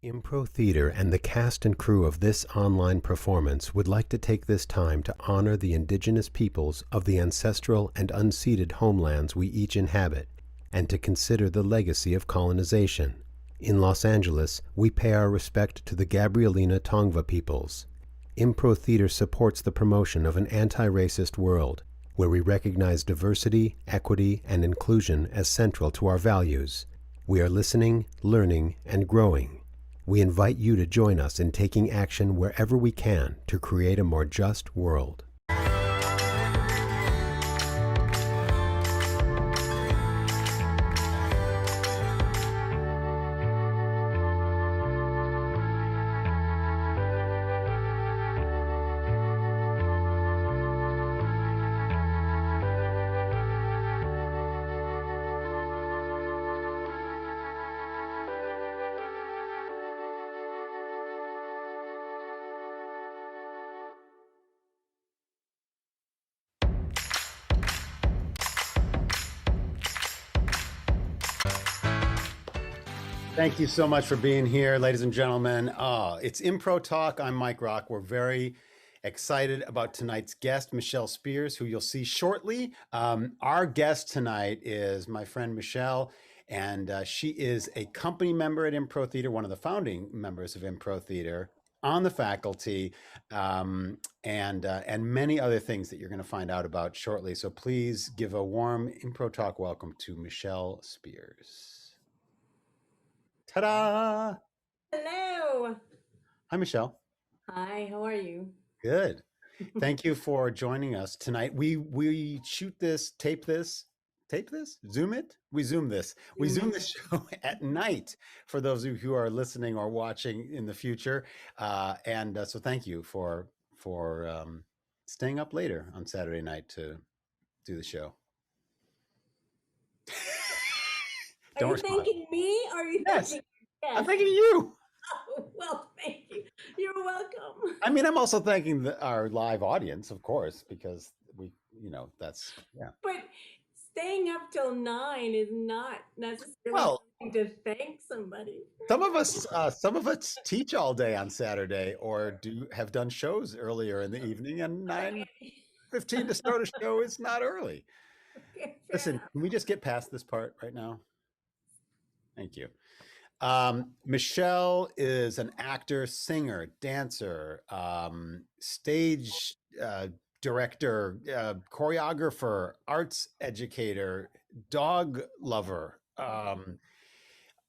Impro Theater and the cast and crew of this online performance would like to take this time to honor the indigenous peoples of the ancestral and unceded homelands we each inhabit, and to consider the legacy of colonization. In Los Angeles, we pay our respect to the Gabrielina Tongva peoples. Impro Theater supports the promotion of an anti-racist world, where we recognize diversity, equity, and inclusion as central to our values. We are listening, learning, and growing. We invite you to join us in taking action wherever we can to create a more just world. Thank you so much for being here, ladies and gentlemen. It's Impro Talk. I'm Mike Rock. We're very excited about tonight's guest, Michele Spears, who you'll see shortly. Our guest tonight is my friend Michele, and she is a company member at Impro Theater, one of the founding members of Impro Theater, on the faculty, and many other things that you're going to find out about shortly. So please give a warm Impro Talk welcome to Michele Spears. Ta-da! Hello. Hi, Michele. Hi, how are you? Good. Thank you for joining us tonight. We shoot this, tape this, zoom it. We zoom this. We zoom the show at night for those of you who are listening or watching in the future. So thank you for staying up later on Saturday night to do the show. Are you thanking me or are you Yes, thanking I'm thanking you. Oh, well, thank you. You're welcome. I mean, I'm also thanking our live audience, of course, because that's, yeah. But staying up till 9 is not necessarily Well, something to thank somebody. some of us teach all day on Saturday or have done shows earlier in the evening, and 9:15 to start a show is not early. Okay, Listen, enough. can we just get past this part right now? Thank you. Michele is an actor, singer, dancer, stage director, choreographer, arts educator, dog lover,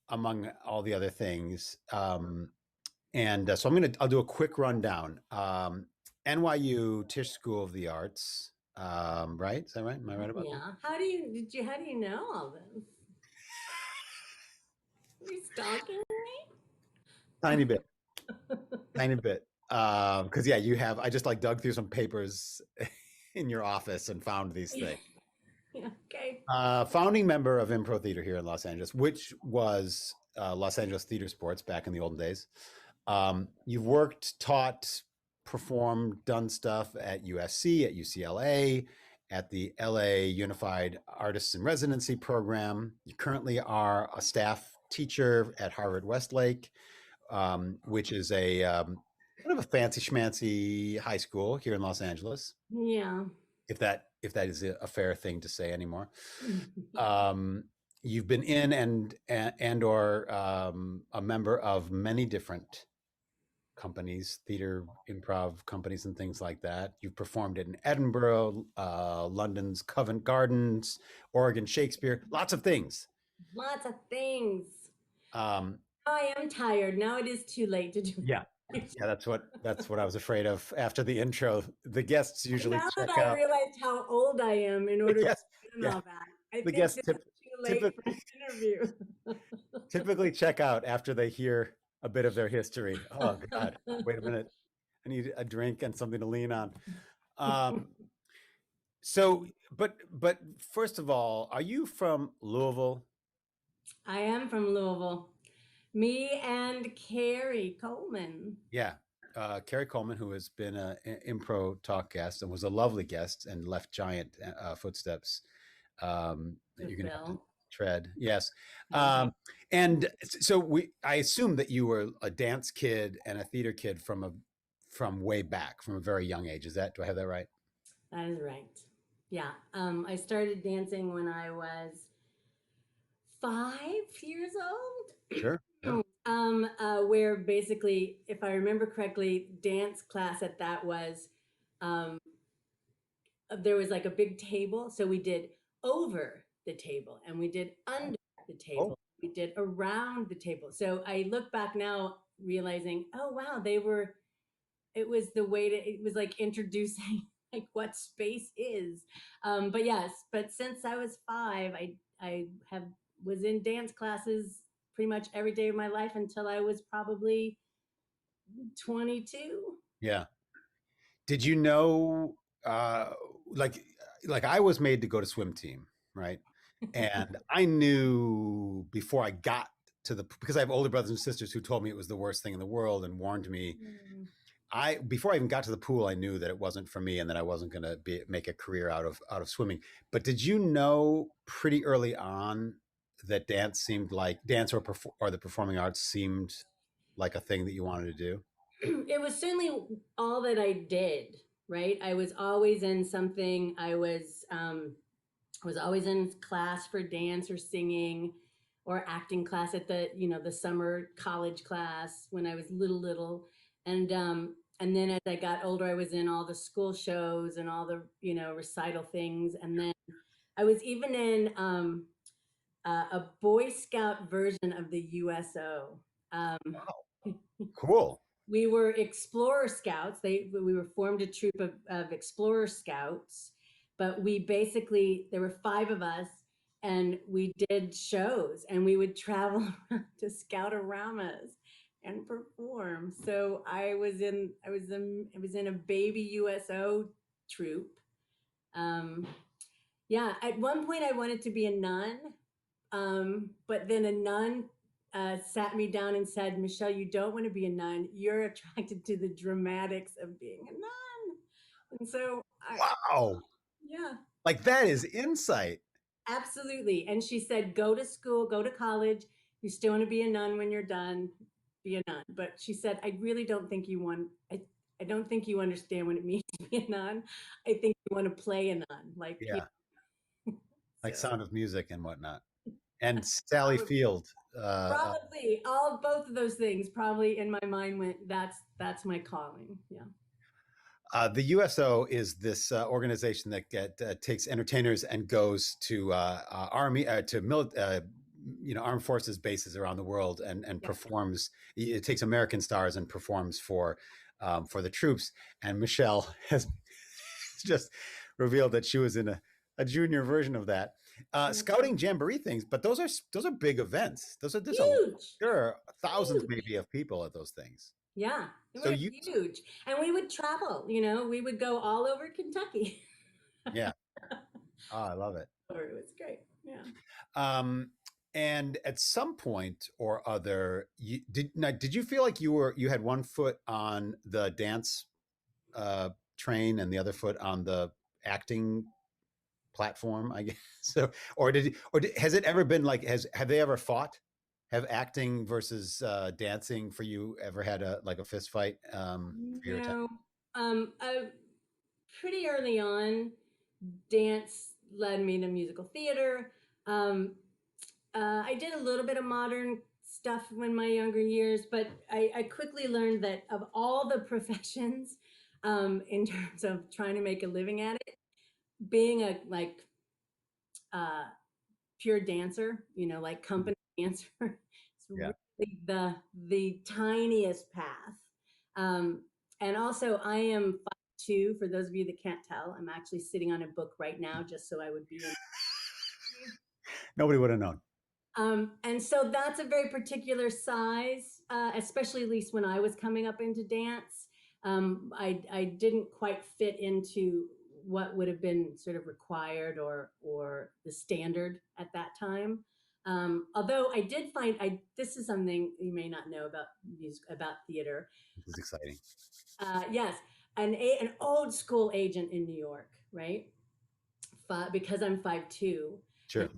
among all the other things. So I'll do a quick rundown. NYU Tisch School of the Arts, right? Is that right? Am I right about that? Yeah. How do you know all this? Are you stalking me? Tiny bit. Tiny bit. Because yeah, I just like dug through some papers in your office and found these things. Yeah, okay. Founding member of Impro Theater here in Los Angeles, which was Los Angeles Theater Sports back in the olden days. You've worked, taught, performed, done stuff at USC, at UCLA, at the LA Unified Artists in Residency program. You currently are a staff teacher at Harvard Westlake, which is a kind of a fancy schmancy high school here in Los Angeles. Yeah. If that is a fair thing to say anymore. You've been in and or a member of many different companies, theater, improv companies, and things like that. You've performed in Edinburgh, London's Covent Gardens, Oregon Shakespeare, lots of things. Lots of things. I am tired. Now it is too late to do Yeah. Yeah, that's what I was afraid of after the intro. The guests usually now check that I out. realized how old I am in order to do all that. I The think guests this is too late for an interview. typically check out after they hear a bit of their history. Oh God, wait a minute. I need a drink and something to lean on. But first of all, are you from Louisville? I am from Louisville. Me and Carrie Coleman. Yeah. Carrie Coleman, who has been an Impro Talk guest and was a lovely guest and left giant footsteps that you're going to tread. Yes. And so I assume that you were a dance kid and a theater kid from way back, from a very young age. Do I have that right? That is right. Yeah. I started dancing when I was 5 years old. Sure. Yeah. Where basically, if I remember correctly, dance class at that was um, there was like a big table. So we did over the table and we did under the table. Oh. We did around the table. So I look back now realizing, oh, wow, it was the way it was like introducing like what space is. But yes, but since I was 5, I was in dance classes pretty much every day of my life until I was probably 22. Yeah. Did you know, uh, like, like I was made to go to swim team, right? And I knew before I got to because I have older brothers and sisters who told me it was the worst thing in the world and warned me. Before I even got to the pool, I knew that it wasn't for me and that I wasn't going to make a career out of swimming. But did you know pretty early on that dance or the performing arts seemed like a thing that you wanted to do? It was certainly all that I did, right? I was always in something. I was always in class for dance or singing or acting class at the summer college class when I was little. And then as I got older, I was in all the school shows and all the recital things. And then I was even in a Boy Scout version of the USO. Um, Wow. Cool. we were Explorer Scouts. We were formed a troop of Explorer Scouts, but there were 5 of us, and we did shows, and we would travel to Scoutaramas and perform. So I was in a baby USO troop. Yeah, at one point I wanted to be a nun, but then a nun sat me down and said, Michelle, you don't want to be a nun. You're attracted to the dramatics of being a nun. And so Wow. Yeah. Like that is insight. Absolutely. And she said, go to school, go to college. You still want to be a nun when you're done, be a nun. But she said, I really don't think I don't think you understand what it means to be a nun. I think you want to play a nun. Like, Yeah. Like so. Sound of Music and whatnot. And Sally Field. Probably both of those things probably in my mind went, that's my calling. Yeah. The USO is this organization that takes entertainers and goes to army armed forces bases around the world and Yeah. performs. It takes American stars and performs for the troops. And Michele has just revealed that she was in a junior version of that. Scouting jamboree things, but those are big events. Huge. There are thousands maybe of people at those things. Yeah, it was huge. And we would travel, we would go all over Kentucky. Yeah. Oh, I love it. It was great. Yeah. And at some point or other, did you feel like you had one foot on the dance train and the other foot on the acting platform, I guess? So, has it ever been like, have they ever fought? Have acting versus dancing for you ever had a fist fight? Pretty early on, dance led me to musical theater. I did a little bit of modern stuff in my younger years, but I quickly learned that of all the professions, in terms of trying to make a living at it, being a pure dancer, like company dancer, it's really the tiniest path. And also, I am 5'2". For those of you that can't tell, I'm actually sitting on a book right now, just so I would be in. Nobody would have known. And so that's a very particular size, especially at least when I was coming up into dance. I didn't quite fit into what would have been sort of required or the standard at that time. Although I did find this is something you may not know about music, about theater. This is exciting. Yes, an old school agent in New York, right? Because I'm 5'2". Sure.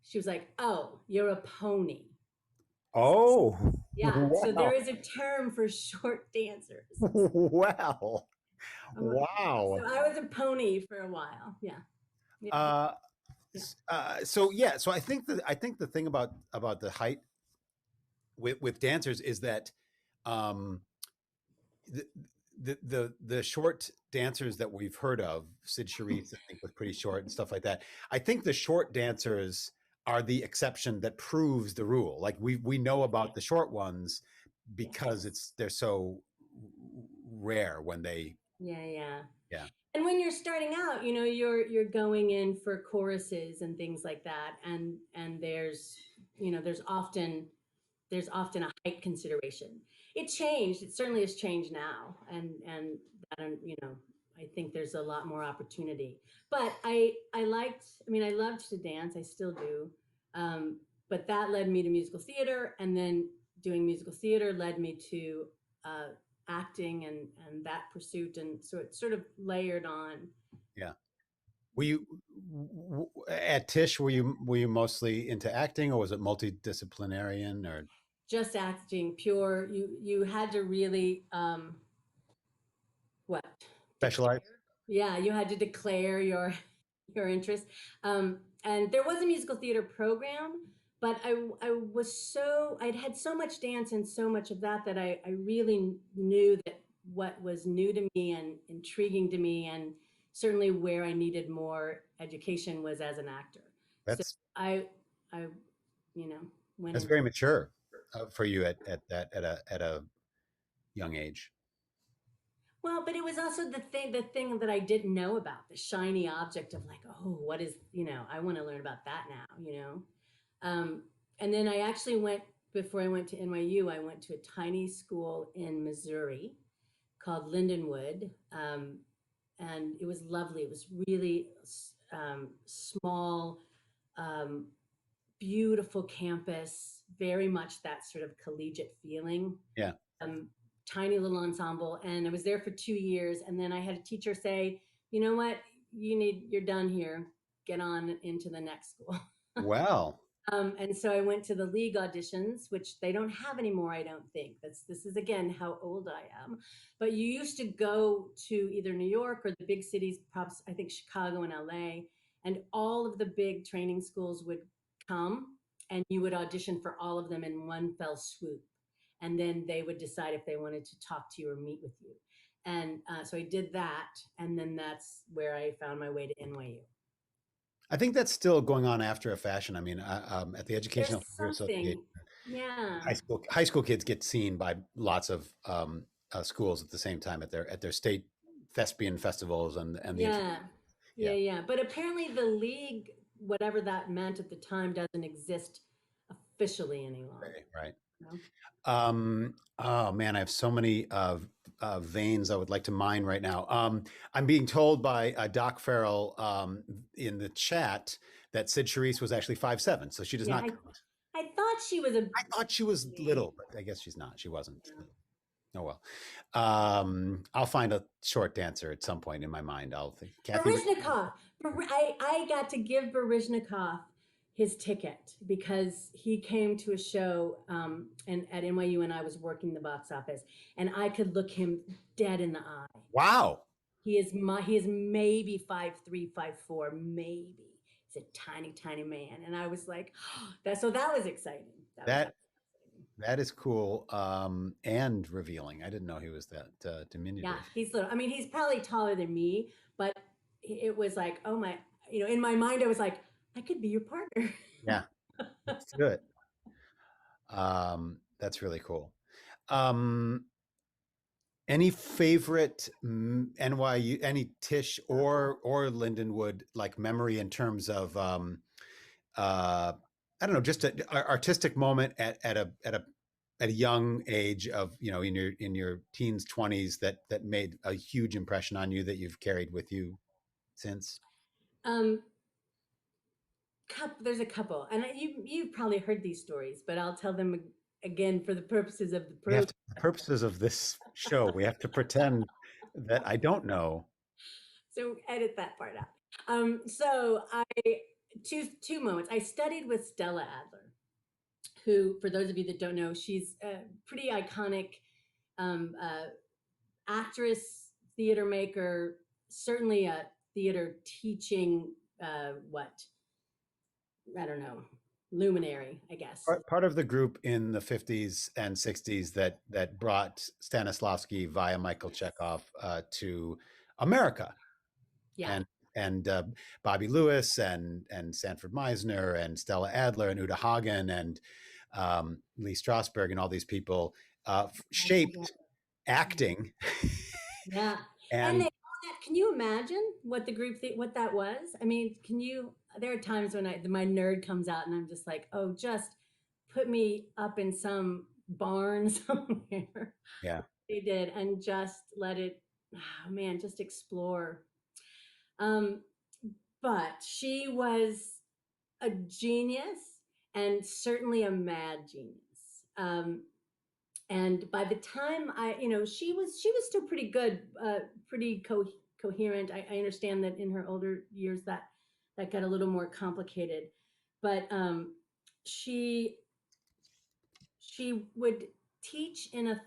She was like, "Oh, you're a pony." Oh, Yeah, so there wow. is a term for short dancers. Wow. I'm a- Wow. So I was a pony for a while. Yeah, yeah, Uh, yeah. so yeah, so I think the thing about the height with dancers is that um, the, the short dancers that we've heard of, Sid Charisse, I think was pretty short and stuff like that. I think the short dancers are the exception that proves the rule. Like we know about the short ones because Yes. they're so rare when they Yeah, yeah. yeah. And when you're starting out, you're going in for choruses and things like that, and there's often a height consideration. It changed. It certainly has changed now, and I think there's a lot more opportunity. But I liked. I mean, I loved to dance. I still do. But that led me to musical theater, and then doing musical theater led me to uh, acting and that pursuit, and so it sort of layered on. Yeah. Were you at Tisch? Were you mostly into acting, or was it multidisciplinarian or Just acting, pure. You had to really what declare. specialized? Yeah, you had to declare your interest. And there was a musical theater program, but I'd had so much dance and so much of that that I really knew that what was new to me and intriguing to me, and certainly where I needed more education, was as an actor. So That's I went that's in. very mature for you at a young age. Well, but it was also the thing that I didn't know about, the shiny object of like, oh, what is, I want to learn about that now. Um, and then I actually went, before I went to NYU, I went to a tiny school in Missouri called Lindenwood. And it was lovely. It was really small, um, beautiful campus, very much that sort of collegiate feeling. Yeah. um, Tiny little ensemble, and I was there for 2 years, and then I had a teacher say, "You know what? You're done here. Get on into the next school." Well, And so I went to the league auditions, which they don't have anymore, I don't think. This is again how old I am. But you used to go to either New York or the big cities, perhaps I think Chicago and LA, and all of the big training schools would come, and you would audition for all of them in one fell swoop. And then they would decide if they wanted to talk to you or meet with you. And so I did that, and then that's where I found my way to NYU. I think that's still going on after a fashion. I mean, at the There's Educational Career Association, something, yeah. high school kids get seen by lots of schools at the same time at their state thespian festivals and the Yeah, yeah, yeah. yeah. But apparently the league, whatever that meant at the time, doesn't exist officially any longer. Right, right. You know? Oh man, I have so many veins I would like to mine right now. I'm being told by Doc Farrell in the chat that Sid Charisse was actually 5'7", so she does Yeah, not I, count. I thought she was a I thought she was big, little, but I guess she's not. She wasn't. yeah. Oh well. I'll find a short dancer at some point in my mind. I'll think Kathy. Baryshnikov. I got to give Baryshnikov his ticket because he came to a show and at NYU, and I was working the box office, and I could look him dead in the eye. Wow. He is maybe 5'3", 5'4", maybe. He's a tiny, tiny man. And I was like, that was exciting. That was That exciting. that is cool and revealing. I didn't know he was that Yeah, diminutive. he's little. I mean, he's probably taller than me, but it was like, oh my, in my mind, I was like, I could be your partner. Yeah, let's do it. That's really cool. Um, any favorite NYU, any Tisch or Lindenwood like memory in terms of uh, I don't know, just an artistic moment at a young age of in your teens, 20s that made a huge impression on you that you've carried with you since. um, there's a couple, and you've probably heard these stories, but I'll tell them again for the purposes of the We have program. to, for the purposes of this show, we have to pretend that I don't know. So edit that part out. So two moments. I studied with Stella Adler, who, for those of you that don't know, she's a pretty iconic um, uh, actress, theater maker, certainly a theater teaching, what, I don't know, luminary, I guess. Part of the group in the 50s and 60s that brought Stanislavski via Michael Chekhov to America, Yeah. and and Bobby Lewis and Sanford Meisner and Stella Adler and Uta Hagen and Lee Strasberg and all these people shaped acting. Yeah. And And they all that, can you imagine what the group what that was? I mean, can you, there are times when my nerd comes out and I'm just like, oh, just put me up in some barn somewhere. yeah, They did, and just let it, oh man, just explore. Um, but she was a genius, and certainly a mad genius. Um, and by the time she was still pretty good, pretty coherent. I understand that in her older years that got a little more complicated, but she she would teach in a,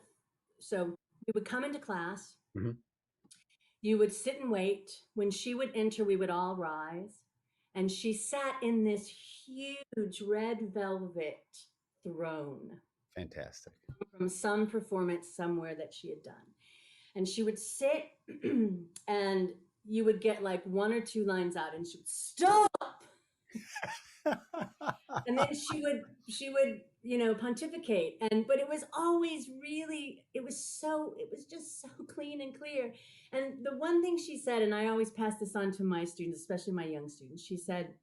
so we would come into class, mhm, you would sit and wait. When she would enter, we would all rise, and she sat in this huge red velvet throne fantastic. from some performance somewhere that she had done. And she would sit and you would get like one or two lines out and she would stop. And then she would pontificate, and but it was always really, it was just so clean and clear. And the one thing she said, and I always pass this on to my students, especially my young students, she said,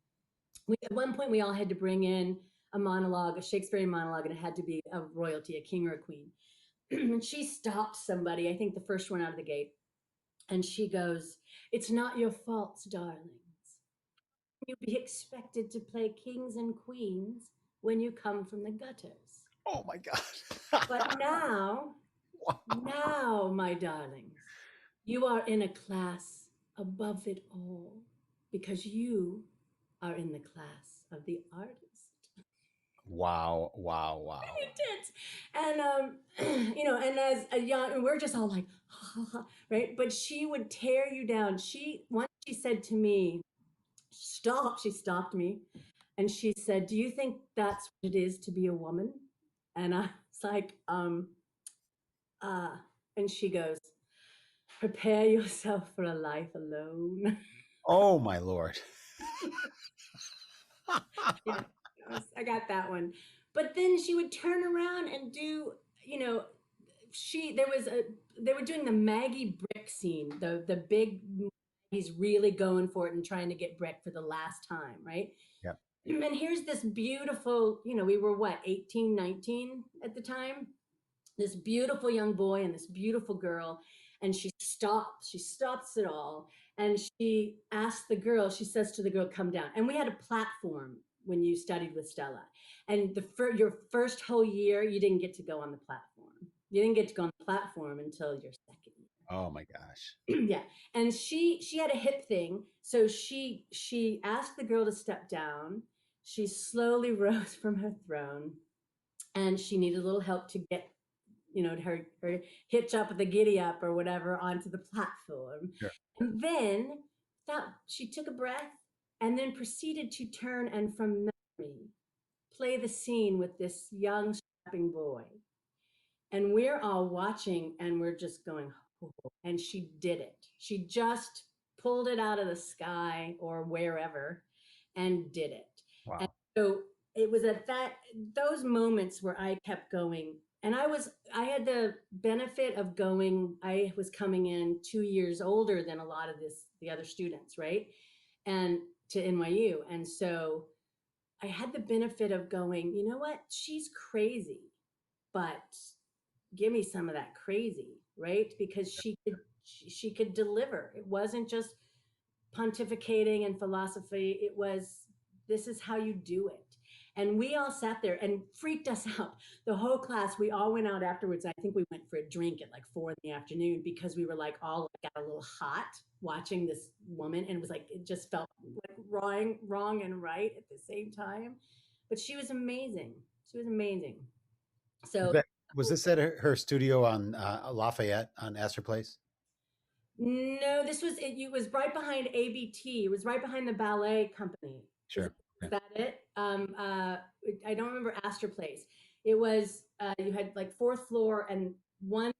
at one point we all had to bring in a monologue, a Shakespearean monologue, and it had to be a royalty, a king or a queen. And she stopped somebody, I think the first one out of the gate, and she goes, "It's not your faults, darlings. You be expected to play kings and queens when you come from the gutters. Oh my God. But now, Wow. now, my darlings, you are in a class above it all because you are in the class of the artist." Wow. Wow. Wow. Intense. And and as a young, we're just all like, right? But she would tear you down. She said to me, "Stop." She stopped me and she said, "Do you think that's what it is to be a woman?" And I was like, and she goes, "Prepare yourself for a life alone." Oh my Lord. Yeah, I got that one. But then she would turn around and do, you know, they were doing the Maggie Brick scene, the big, he's really going for it and trying to get Brick for the last time, right? Yeah. And here's this beautiful, we were what, 18, 19 at the time, this beautiful young boy and this beautiful girl, and she stops it all, and she says to the girl, "Come down." And we had a platform when you studied with Stella, and your first whole year you didn't get to go on the platform. You didn't get to go on the platform until your second year. Oh my gosh. Yeah. And she had a hip thing, so she asked the girl to step down. She slowly rose from her throne, and she needed a little help to get, her hitch up, the giddy up or whatever, onto the platform. Sure. And then she took a breath and then proceeded to turn and from memory play the scene with this young strapping boy. And we're all watching and we're just going, "Oh," and she did it. She just pulled it out of the sky or wherever and did it. And Wow. so it was at those moments where I kept going. And I had the benefit of going, I was coming in 2 years older than a lot of the other students, right? And to NYU. And so I had the benefit of going, you know what? She's crazy, but give me some of that crazy, right? Because she could deliver. It wasn't just pontificating and philosophy. It was, this is how you do it. And we all sat there and freaked us out. The whole class, we all went out afterwards. I think we went for a drink at like 4 in the afternoon because we were like all got a little hot watching this woman, and it was like it just felt like wrong and right at the same time. But she was amazing. She was amazing. Was So that was this at her studio on Lafayette on Astor Place? no, this was it. It was right behind ABT. It was right behind the ballet company. Sure. Is Yeah. that it? I don't remember Astor Place. It was you had like fourth floor and one.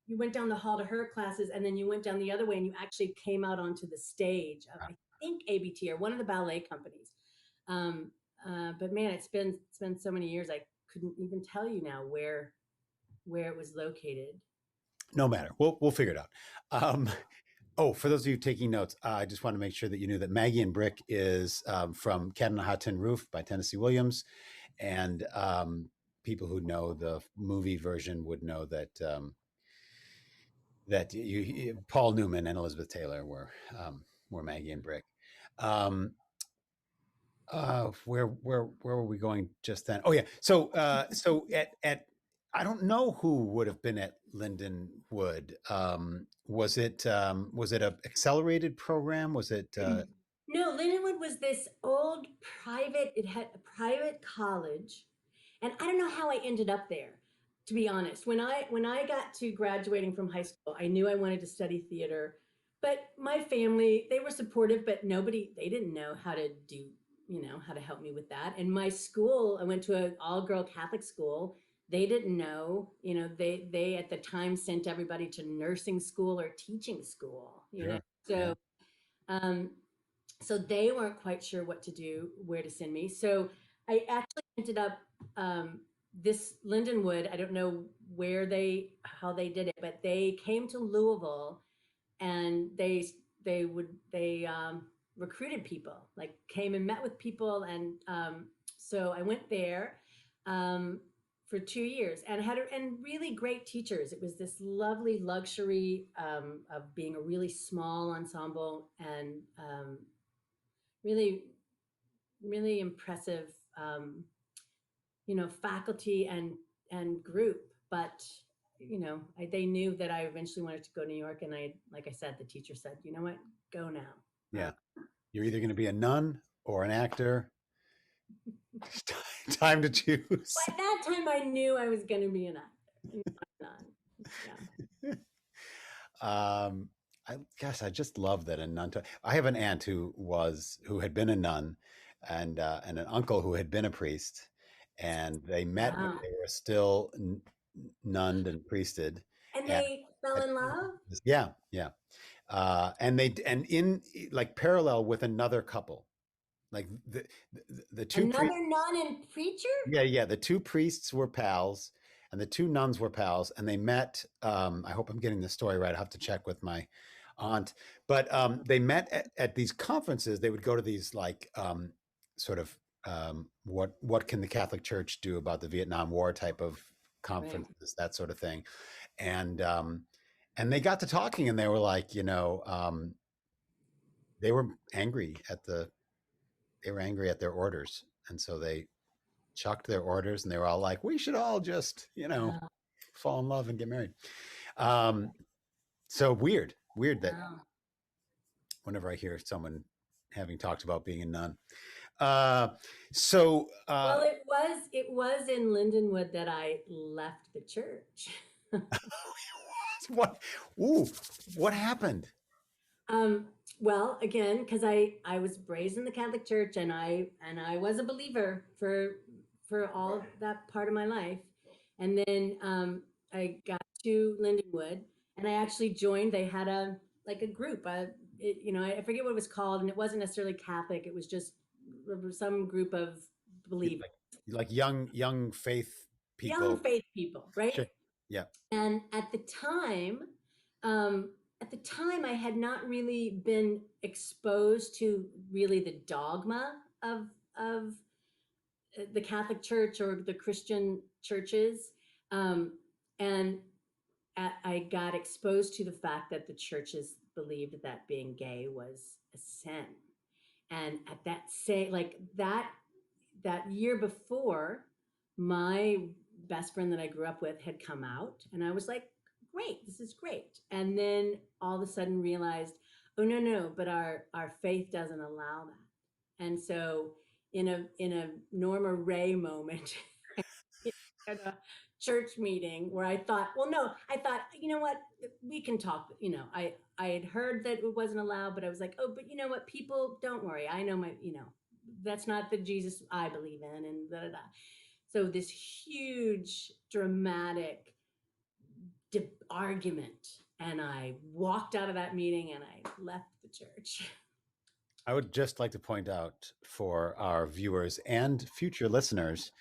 You went down the hall to her classes, and then you went down the other way, and you actually came out onto the stage of I think ABT or one of the ballet companies. Um, but man, it's been so many years. I couldn't even tell you now where it was located. No matter. We'll figure it out. Oh, for those of you taking notes, I just want to make sure that you knew that Maggie and Brick is from Cat on a Hot Tin Roof by Tennessee Williams, and people who know the movie version would know that Paul Newman and Elizabeth Taylor were Maggie and Brick. Where were we going just then? Oh yeah, so at I don't know who would have been at Lindenwood. Was it a accelerated program? Was it No, Lindenwood was this old private, it had a private college. And I don't know how I ended up there, to be honest. When I got to graduating from high school, I knew I wanted to study theater. But my family, they were supportive, but they didn't know how to do, how to help me with that. And my school, I went to an all-girl Catholic school. They didn't know, they at the time sent everybody to nursing school or teaching school, sure? So um, so they weren't quite sure what to do, where to send me. So I actually ended up this Lindenwood. I don't know how they did it, but they came to Louisville, and they recruited people, like came and met with people, and so I went there. For 2 years and and really great teachers. It was this lovely luxury of being a really small ensemble, and really, really impressive, faculty and group. But they knew that I eventually wanted to go to New York, and like I said, the teacher said, "You know what, go now." Yeah, you're either going to be a nun or an actor. Time to choose. At that time, I knew I was going to be an actor, not a nun. Yeah. I just love that a nun. I have an aunt who had been a nun, and an uncle who had been a priest, and they met when Wow. they were still nunned and priested, And and they fell in love. yeah, yeah, and in like parallel with another couple, like the two priests. Another nun and preacher. Yeah, the two priests were pals, and the two nuns were pals, and they met. I hope I'm getting the story right. I will have to check with my aunt, but they met at these conferences. They would go to these like sort of what can the Catholic Church do about the Vietnam War type of conferences, right. That sort of thing, and they got to talking, and they were like, they were angry at their orders, and so they chucked their orders, and they were all like, we should all just fall in love and get married. So weird that whenever I hear someone having talked about being a nun. Well, it was in Lindenwood that I left the church. What happened? Well, again, because I was raised in the Catholic Church, and I was a believer for all that part of my life, and then I got to Lindenwood, and I actually joined. They had a group. I forget what it was called, and it wasn't necessarily Catholic. It was just some group of believers, like young faith people. Young faith people, right? Sure. Yeah. And at the time, I had not really been exposed to really the dogma of the Catholic Church or the Christian churches, and I got exposed to the fact that the churches believed that being gay was a sin, and at that that year before, my best friend that I grew up with had come out, and I was like, great, this is great. And then all of a sudden realized, oh no, no, but our faith doesn't allow that. And so in a Norma Ray moment at a church meeting where I thought, well, no, I thought, you know what, we can talk. I had heard that it wasn't allowed, but I was like, oh, but you know what, people, don't worry. I know that's not the Jesus I believe in, and da da da. So this huge, dramatic argument, and I walked out of that meeting and I left the church. I would just like to point out for our viewers and future listeners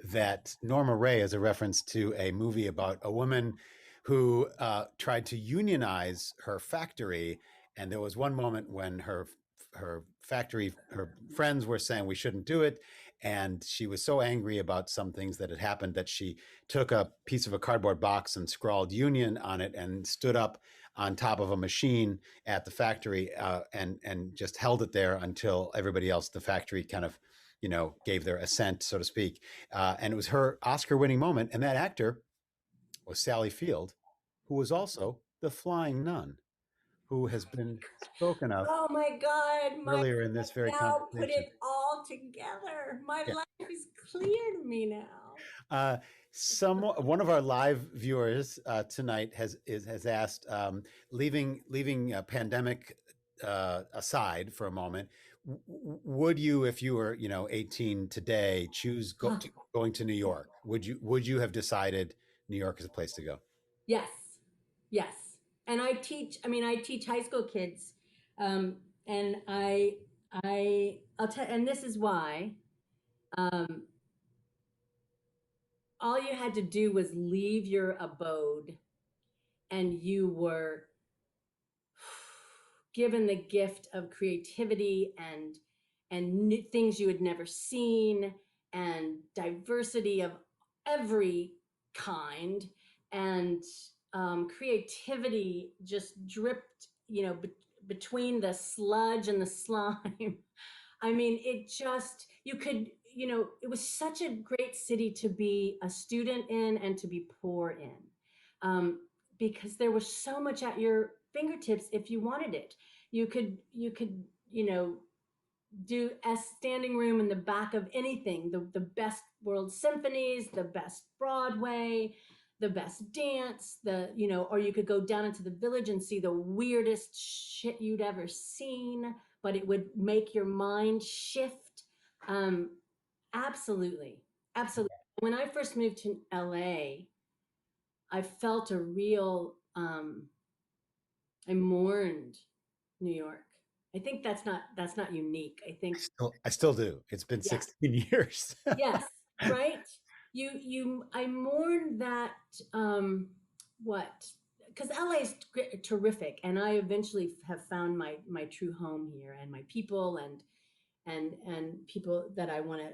that Norma Ray is a reference to a movie about a woman who tried to unionize her factory. And there was one moment when her factory, her friends were saying we shouldn't do it. And she was so angry about some things that had happened that she took a piece of a cardboard box and scrawled union on it and stood up on top of a machine at the factory and just held it there until everybody else at the factory kind of, gave their assent, so to speak. And it was her Oscar-winning moment. And that actor was Sally Field, who was also the Flying Nun, who has been spoken of Oh my God, earlier in this very now put conversation. it all together. My Yeah. life is clear to me now. One of our live viewers tonight has asked, leaving pandemic aside for a moment, would you, if you were 18 today, choose going to New York? Would you have decided New York is a place to go? Yes, yes. And I teach high school kids, and I'll tell, and this is why. Um, all you had to do was leave your abode, and you were given the gift of creativity and new things you had never seen, and diversity of every kind, and creativity just dripped, between the sludge and the slime. I mean, it just, you could, it was such a great city to be a student in and to be poor in, um, because there was so much at your fingertips if you wanted it. You could, do a standing room in the back of anything, the best world symphonies, the best Broadway, the best dance, or you could go down into the village and see the weirdest shit you'd ever seen, but it would make your mind shift. Um, absolutely. Absolutely. When I first moved to LA, I felt a real, I mourned New York. I think that's not unique. I think I still do. It's been yeah, 16 years. yes, right. I mourn that. What? Because LA is terrific, and I eventually have found my true home here, and my people, and people that I want to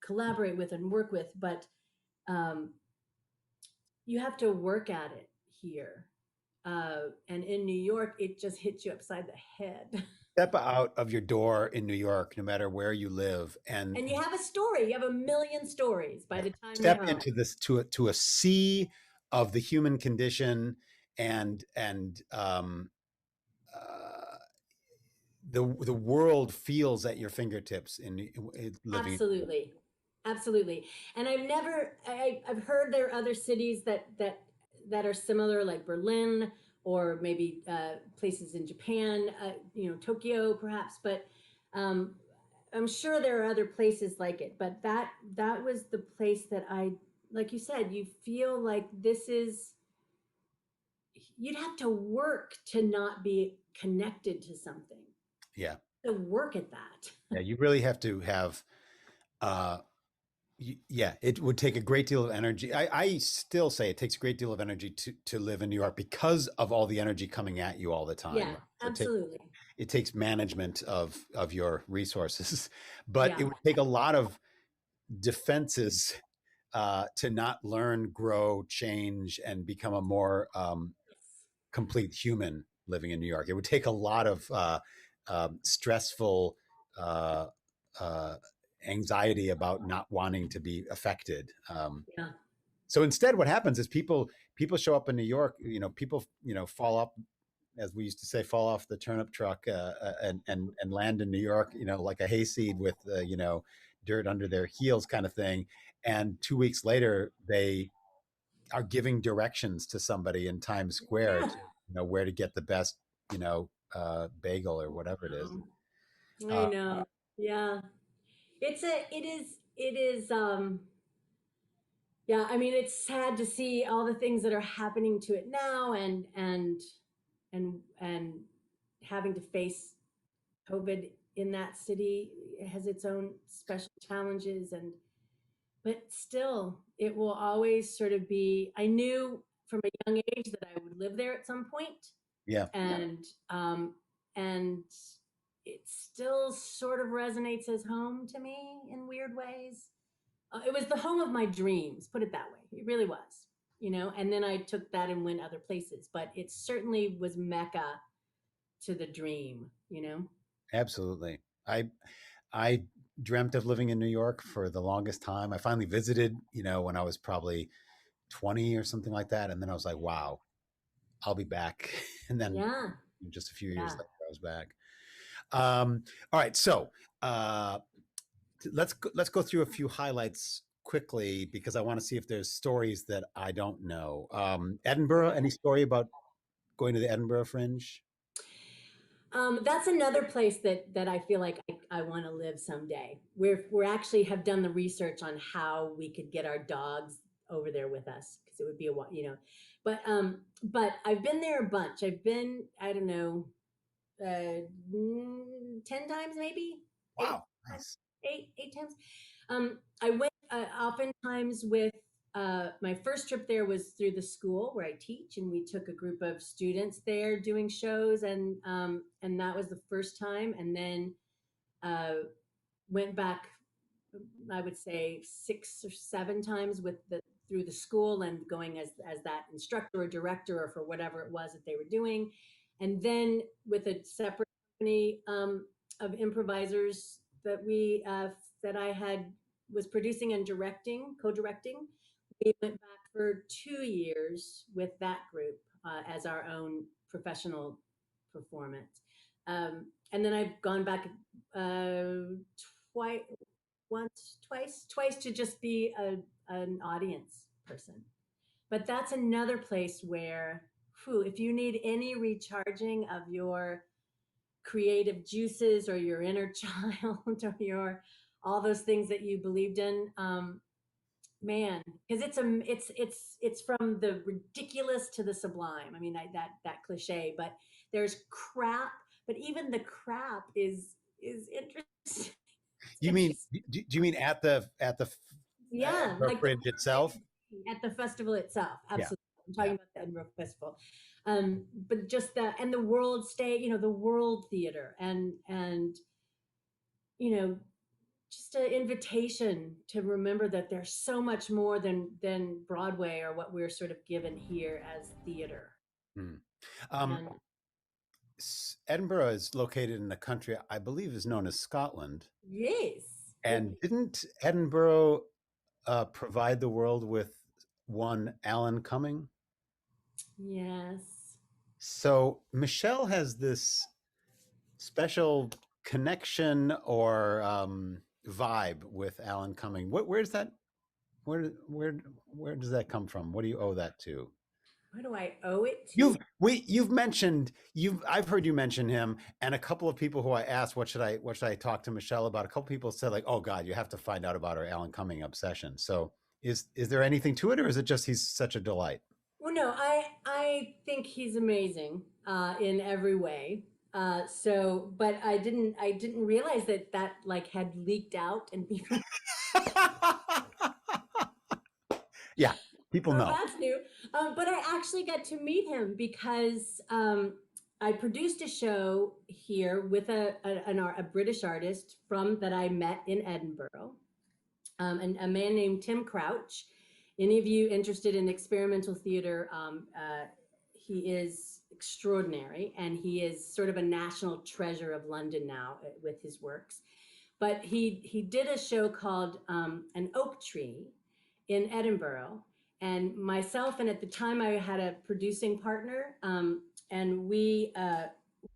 collaborate with and work with. But um, you have to work at it here. And in New York, it just hits you upside the head. Step out of your door in New York, no matter where you live, And you have a story. You have a million stories by the time you're step home. into this to a sea of the human condition and the world feels at your fingertips in living. Absolutely. Absolutely. And I've heard there are other cities that are similar, like Berlin, or maybe places in Japan, Tokyo perhaps, but um, I'm sure there are other places like it. But that was the place that like you said, you feel like you'd have to work to not be connected to something, Yeah, to work at that. yeah, you really have to have uh yeah, it would take a great deal of energy. I still say it takes a great deal of energy to live in New York because of all the energy coming at you all the time. Yeah, Right? So absolutely. it takes management of your resources, but Yeah. it would take a lot of defenses to not learn, grow, change, and become a more complete human living in New York. It would take a lot of stressful uh, anxiety about not wanting to be affected. Yeah. So instead, what happens is people show up in New York. People fall up, as we used to say, fall off the turnip truck and land in New York. Like a hayseed with dirt under their heels, kind of thing. And 2 weeks later, they are giving directions to somebody in Times Square Yeah. to where to get the best bagel or whatever it is. I Uh, know. Yeah. It is yeah, I mean it's sad to see all the things that are happening to it now and having to face COVID in that city. It has its own special challenges, and but still it will always sort of be, I knew from a young age that I would live there at some point, yeah, and and it still sort of resonates as home to me in weird ways. It was the home of my dreams, put it that way. It really was, and then I took that and went other places, but it certainly was Mecca to the dream. absolutely. I dreamt of living in New York for the longest time. I finally visited, when I was probably 20 or something like that, and then I was like, wow, I'll be back. And then Yeah, just a few years yeah. later, I was back. All right, so uh, let's go through a few highlights quickly because I want to see if there's stories that I don't know. Edinburgh, any story about going to the Edinburgh Fringe? That's another place that I feel like I want to live someday. We're actually have done the research on how we could get our dogs over there with us because it would be but I've been there a bunch. I've been, I don't know, 10 times maybe, eight Wow, times, nice. eight times. I went oftentimes with my first trip there was through the school where I teach, and we took a group of students there doing shows, and that was the first time, and then uh, went back, I would say 6 or 7 times with the through the school and going as that instructor or director or for whatever it was that they were doing, and then with a separate company of improvisers that I had was producing and directing, co-directing. We went back for 2 years with that group as our own professional performance, and then I've gone back twice once, twice to just be an audience person. But that's another place where, if you need any recharging of your creative juices or your inner child or your all those things that you believed in, man, because it's from the ridiculous to the sublime. I mean that cliche, but there's crap, but even the crap is interesting. You mean do you mean at the Yeah, Edinburgh like the Fringe itself? at the festival itself. Yeah, Absolutely. I'm yeah. talking about the Edinburgh Festival. But just the and the world stage, the world theater and you know, just an invitation to remember that there's so much more than Broadway or what we're sort of given here as theater. Hmm. Um, And Edinburgh is located in a country I believe is known as Scotland. yes, And didn't Edinburgh provide the world with one Alan Cumming? yes. So Michele has this special connection or vibe with Alan Cumming. Where's that? Where does that come from? What do you owe that to? What do I owe it to? You've mentioned I've heard you mention him, and a couple of people who I asked what should I talk to Michele about. A couple people said like, oh God, you have to find out about our Alan Cumming obsession. So is there anything to it, or is it just he's such a delight? Well, no, I think he's amazing in every way. But I didn't realize that like had leaked out and people. Yeah, people So know. that's new. But I actually got to meet him because I produced a show here with a British artist from that I met in Edinburgh, and a man named Tim Crouch. Any of you interested in experimental theater? He is extraordinary, and he is sort of a national treasure of London now with his works. but he did a show called An Oak Tree in Edinburgh, and myself, and at the time I had a producing partner, and we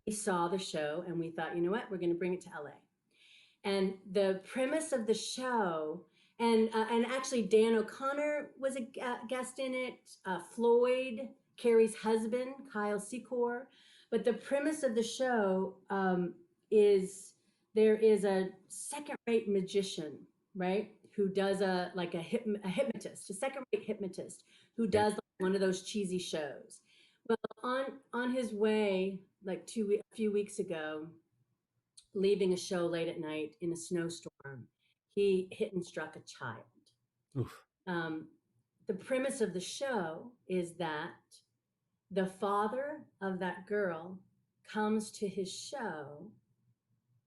saw the show and we thought, you know what, we're going to bring it to LA. And the premise of the show, and actually Dan O'Connor was a guest in it, Floyd, Carrie's husband, Kyle Secor. But the premise of the show is there is a second-rate magician, right, who does a hypnotist, a second-rate hypnotist who does like one of those cheesy shows. Well, on his way, like a few weeks ago, leaving a show late at night in a snowstorm, he hit and struck a child. Oof. The premise of the show is that the father of that girl comes to his show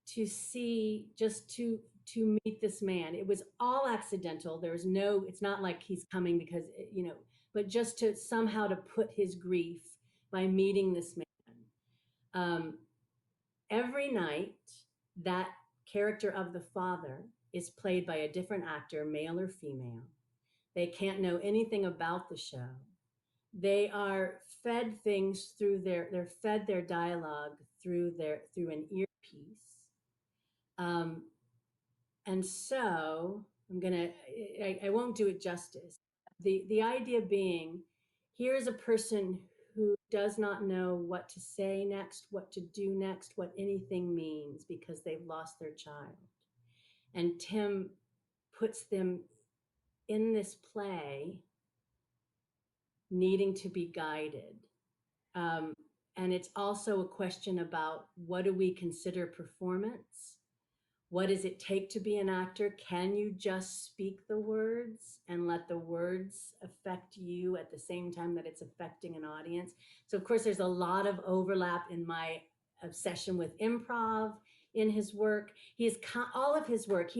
to see, just to meet this man. It was all accidental. There was no, it's not like he's coming because, but just to somehow to put his grief by meeting this man. Every night, that character of the father is played by a different actor, male or female. They can't know anything about the show. They are fed things through they're fed their dialogue through an earpiece. And so I won't do it justice. The idea being, here's a person who does not know what to say next, what to do next, what anything means because they've lost their child. And Tim puts them in this play needing to be guided. And it's also a question about, what do we consider performance? What does it take to be an actor? Can you just speak the words and let the words affect you at the same time that it's affecting an audience? So of course, there's a lot of overlap in my obsession with improv in his work. All of his work,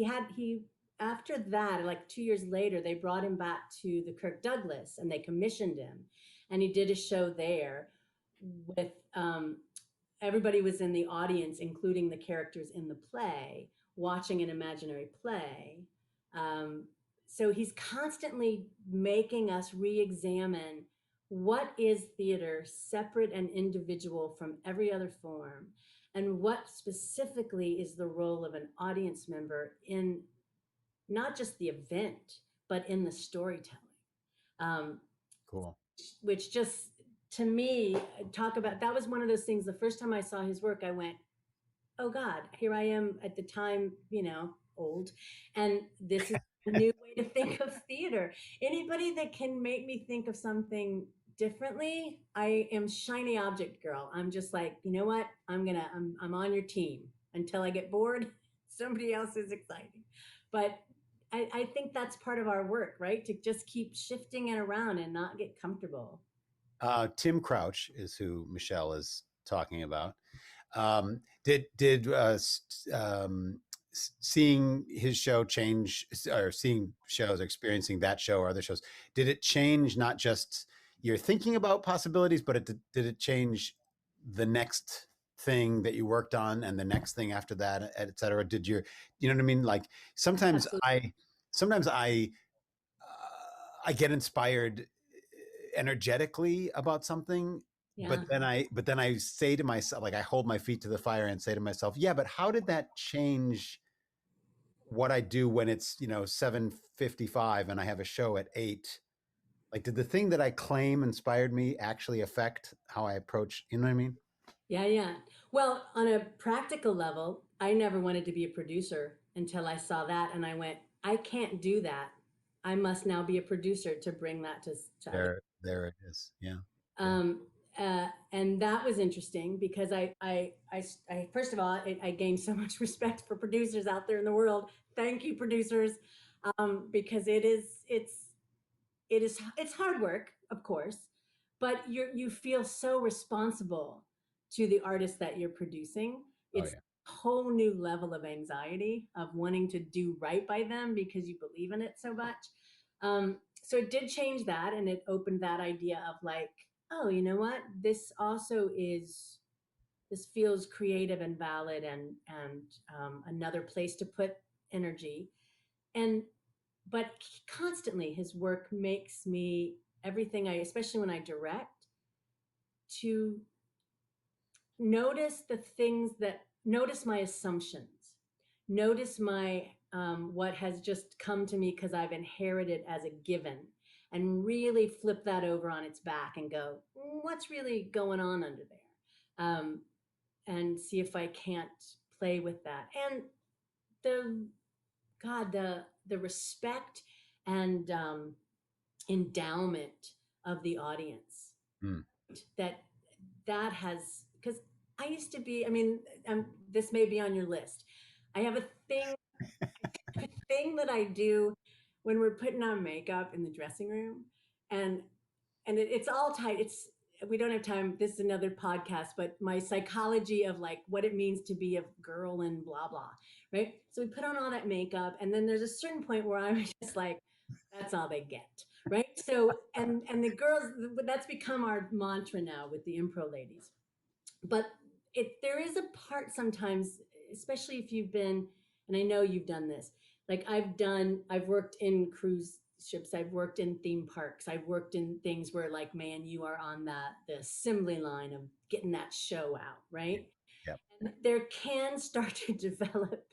after that, like 2 years later, they brought him back to the Kirk Douglas and they commissioned him. And he did a show there with, everybody was in the audience, including the characters in the play, watching an imaginary play. So he's constantly making us re-examine what is theater separate and individual from every other form, and what specifically is the role of an audience member in not just the event, but in the storytelling. Cool. Which just, to me, that was one of those things, the first time I saw his work, I went, oh God, here I am at the time, old. And this is a new way to think of theater. Anybody that can make me think of something differently, I am shiny object girl. I'm just like, you know what? I'm on your team until I get bored. Somebody else is exciting. But I think that's part of our work, right? To just keep shifting it around and not get comfortable. Tim Crouch is who Michele is talking about. Seeing his show change, or seeing shows, experiencing that show or other shows, did it change not just your thinking about possibilities, but did it change the next thing that you worked on and the next thing after that, et cetera? You know what I mean? Like sometimes I get inspired energetically about something. Yeah. But then I say to myself, like I hold my feet to the fire and say to myself, yeah, but how did that change what I do when it's, 7:55 and I have a show at 8? Like, did the thing that I claim inspired me actually affect how I approach, you know what I mean? Yeah. Well, on a practical level, I never wanted to be a producer until I saw that and I went, I can't do that. I must now be a producer to bring that to there it is. Yeah. And that was interesting because I first of all, I gained so much respect for producers out there in the world. Thank you, producers, because it's hard work, of course, but you feel so responsible to the artist that you're producing. It's a whole new level of anxiety of wanting to do right by them because you believe in it so much. So it did change that, and it opened that idea of like, oh, you know what? This also is this feels creative and valid, and another place to put energy. And but constantly his work makes me, everything I, especially when I direct, to notice the things that, notice my assumptions, notice my what has just come to me because I've inherited as a given, and really flip that over on its back and go, what's really going on under there, and see if I can't play with that. And the God, the respect and endowment of the audience, Mm. that that has, because I used to be, I mean, this may be on your list. I have a thing, a thing that I do when we're putting on makeup in the dressing room, and it's all tight. It's, we don't have time. This is another podcast, but my psychology of like what it means to be a girl and blah blah, right? So we put on all that makeup, and then there's a certain point where I'm just like, that's all they get, right? So and the girls, that's become our mantra now with the Impro ladies. But there is a part sometimes, especially if you've been, and I know you've done this, like I've worked in cruise ships, I've worked in theme parks, I've worked in things where like, man, you are on the assembly line of getting that show out, right? Yeah. And there can start to develop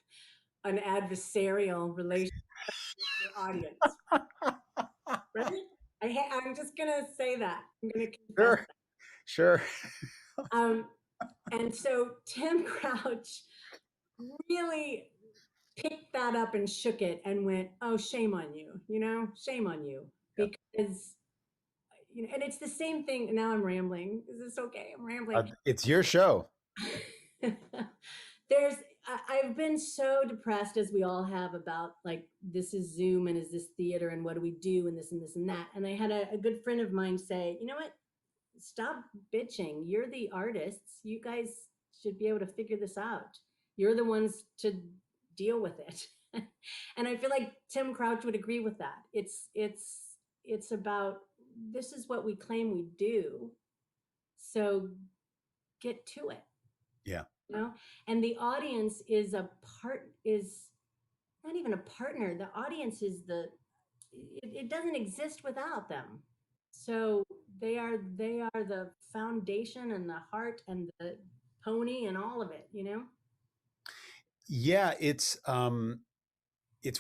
an adversarial relationship with your audience, right? I'm just gonna say that. I'm gonna confess Sure. Sure. that. And so Tim Crouch really picked that up and shook it and went, "Oh, shame on you, shame on you," Yep. because and it's the same thing. Now I'm rambling. Is this okay? I'm rambling. It's your show. There's, I've been so depressed, as we all have, about like, this is Zoom and is this theater and what do we do and this and this and that. And I had a good friend of mine say, you know what? Stop bitching. You're the artists. You guys should be able to figure this out. You're the ones to deal with it. And I feel like Tim Crouch would agree with that. It's about, this is what we claim we do. So get to it. Yeah. And the audience is not even a partner. The audience is it doesn't exist without them. So they are the foundation and the heart and the pony and all of it, Yeah, it's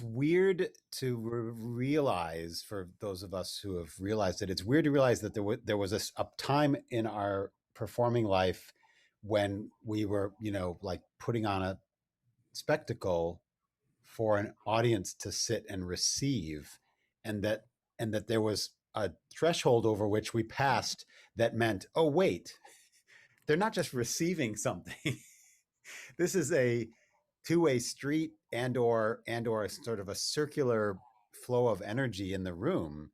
weird to realize, for those of us who have realized it, it's weird to realize that there was a time in our performing life when we were, like putting on a spectacle for an audience to sit and receive, and that there was a threshold over which we passed that meant, oh wait, they're not just receiving something. This is a two-way street, and or a sort of a circular flow of energy in the room.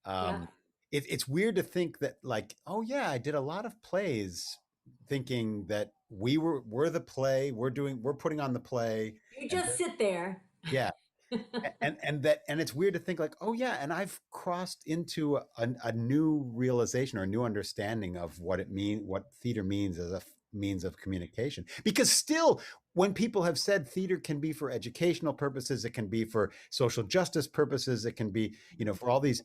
Yeah. It's weird to think that, like, oh yeah, I did a lot of plays thinking that we're the play, we're putting on the play. You just sit there. Yeah. And it's weird to think like, oh yeah, and I've crossed into a new realization or a new understanding of what theater means as a means of communication. Because still, when people have said theater can be for educational purposes, it can be for social justice purposes, it can be, for all these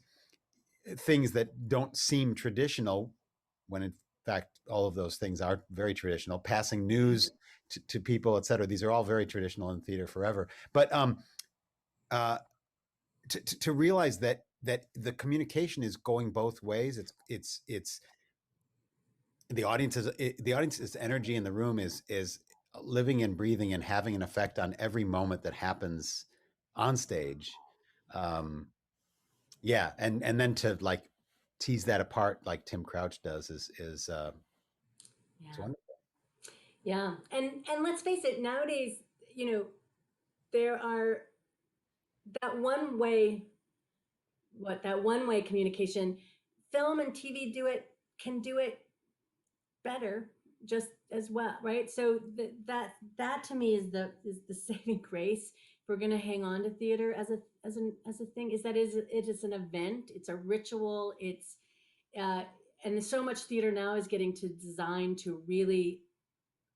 things that don't seem traditional, when in fact all of those things are very traditional, passing news to people, et cetera. These are all very traditional in theater forever. But to realize that the communication is going both ways. It's the audience's energy in the room is living and breathing and having an effect on every moment that happens on stage. Yeah, and then to like tease that apart like Tim Crouch does is Yeah. wonderful. Yeah. And let's face it, nowadays, there are that one way, that one way communication, film and TV can do it better just as well, right? So that to me is the saving grace. If we're going to hang on to theater as a thing, is that it is an event, it's a ritual, and so much theater now is getting to design to really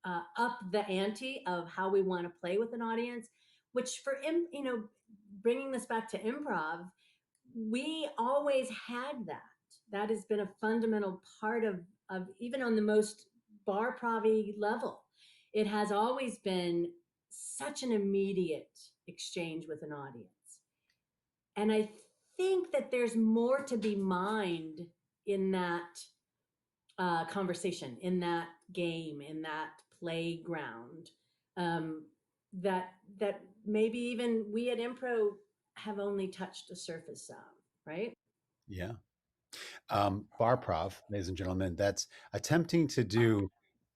up the ante of how we want to play with an audience. Which bringing this back to improv, we always had that. That has been a fundamental part of even on the most bar provi level. It has always been such an immediate exchange with an audience. And I think that there's more to be mined in that conversation, in that game, in that playground. That maybe even we at Impro have only touched the surface of, right? Yeah. Bar prov, ladies and gentlemen, that's attempting to do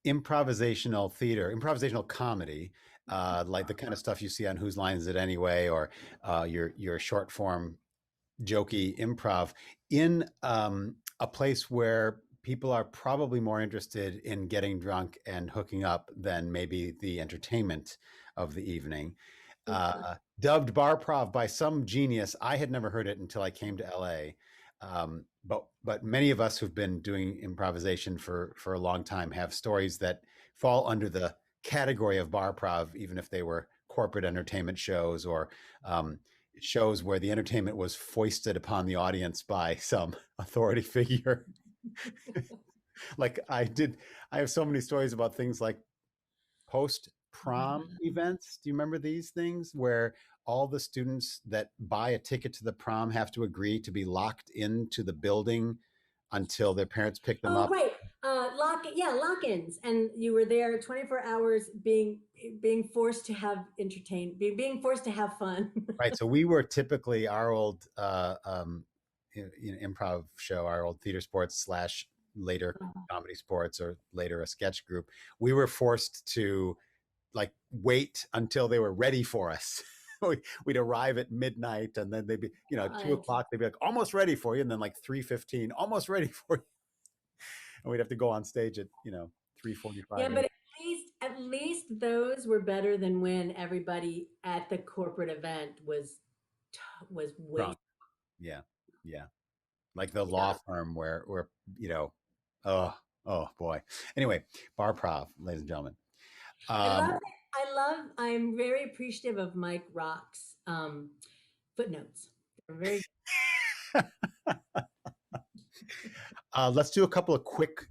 improvisational theater, improvisational comedy, like the kind of stuff you see on Whose Line Is It Anyway, or your short form jokey improv in a place where people are probably more interested in getting drunk and hooking up than maybe the entertainment of the evening. Dubbed bar prov by some genius. I had never heard it until I came to LA. But many of us who've been doing improvisation for a long time have stories that fall under the category of bar prov, even if they were corporate entertainment shows or shows where the entertainment was foisted upon the audience by some authority figure. Like I have so many stories about things like post prom events. Do you remember these things where all the students that buy a ticket to the prom have to agree to be locked into the building until their parents pick them up? Right. Lock-ins, and you were there 24 hours, being forced to have being forced to have fun. Right. So we were typically our old improv show, our old theater sports slash later comedy sports, or later a sketch group. We were forced to like wait until they were ready for us. We'd arrive at midnight, and then they'd be, 2 o'clock. They'd be like, almost ready for you, and then like 3:15, almost ready for you, and we'd have to go on stage at 3:45. Yeah, but at least those were better than when everybody at the corporate event was Drunk. wasted. Yeah, yeah, like the law firm where oh boy. Anyway, bar prov, ladies and gentlemen. I love it. I'm very appreciative of Mike Rock's footnotes. They're very Let's do a couple of quick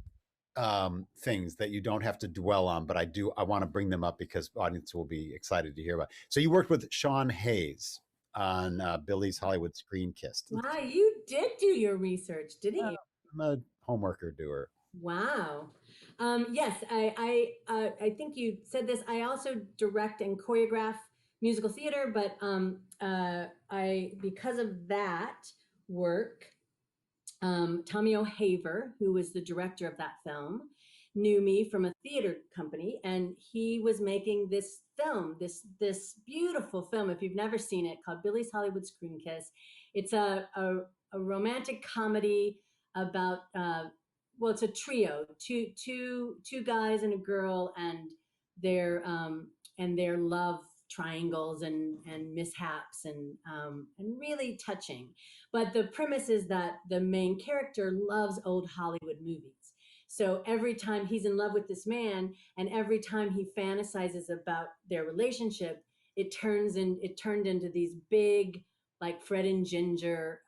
things that you don't have to dwell on, but I want to bring them up because audience will be excited to hear about. So you worked with Sean Hayes on Billy's Hollywood Screen Kiss. Wow, you did do your research, didn't you? I'm a homeworker doer. Wow. Yes, I think you said this. I also direct and choreograph musical theater, but I because of that work, Tommy O'Haver, who was the director of that film, knew me from a theater company, and he was making this film, this beautiful film. If you've never seen it, called Billy's Hollywood Screen Kiss. It's a romantic comedy about well, it's a trio, two guys and a girl, and their love triangles and mishaps, and really touching. But the premise is that the main character loves old Hollywood movies. So every time he's in love with this man, and every time he fantasizes about their relationship, it turned into these big, like Fred and Ginger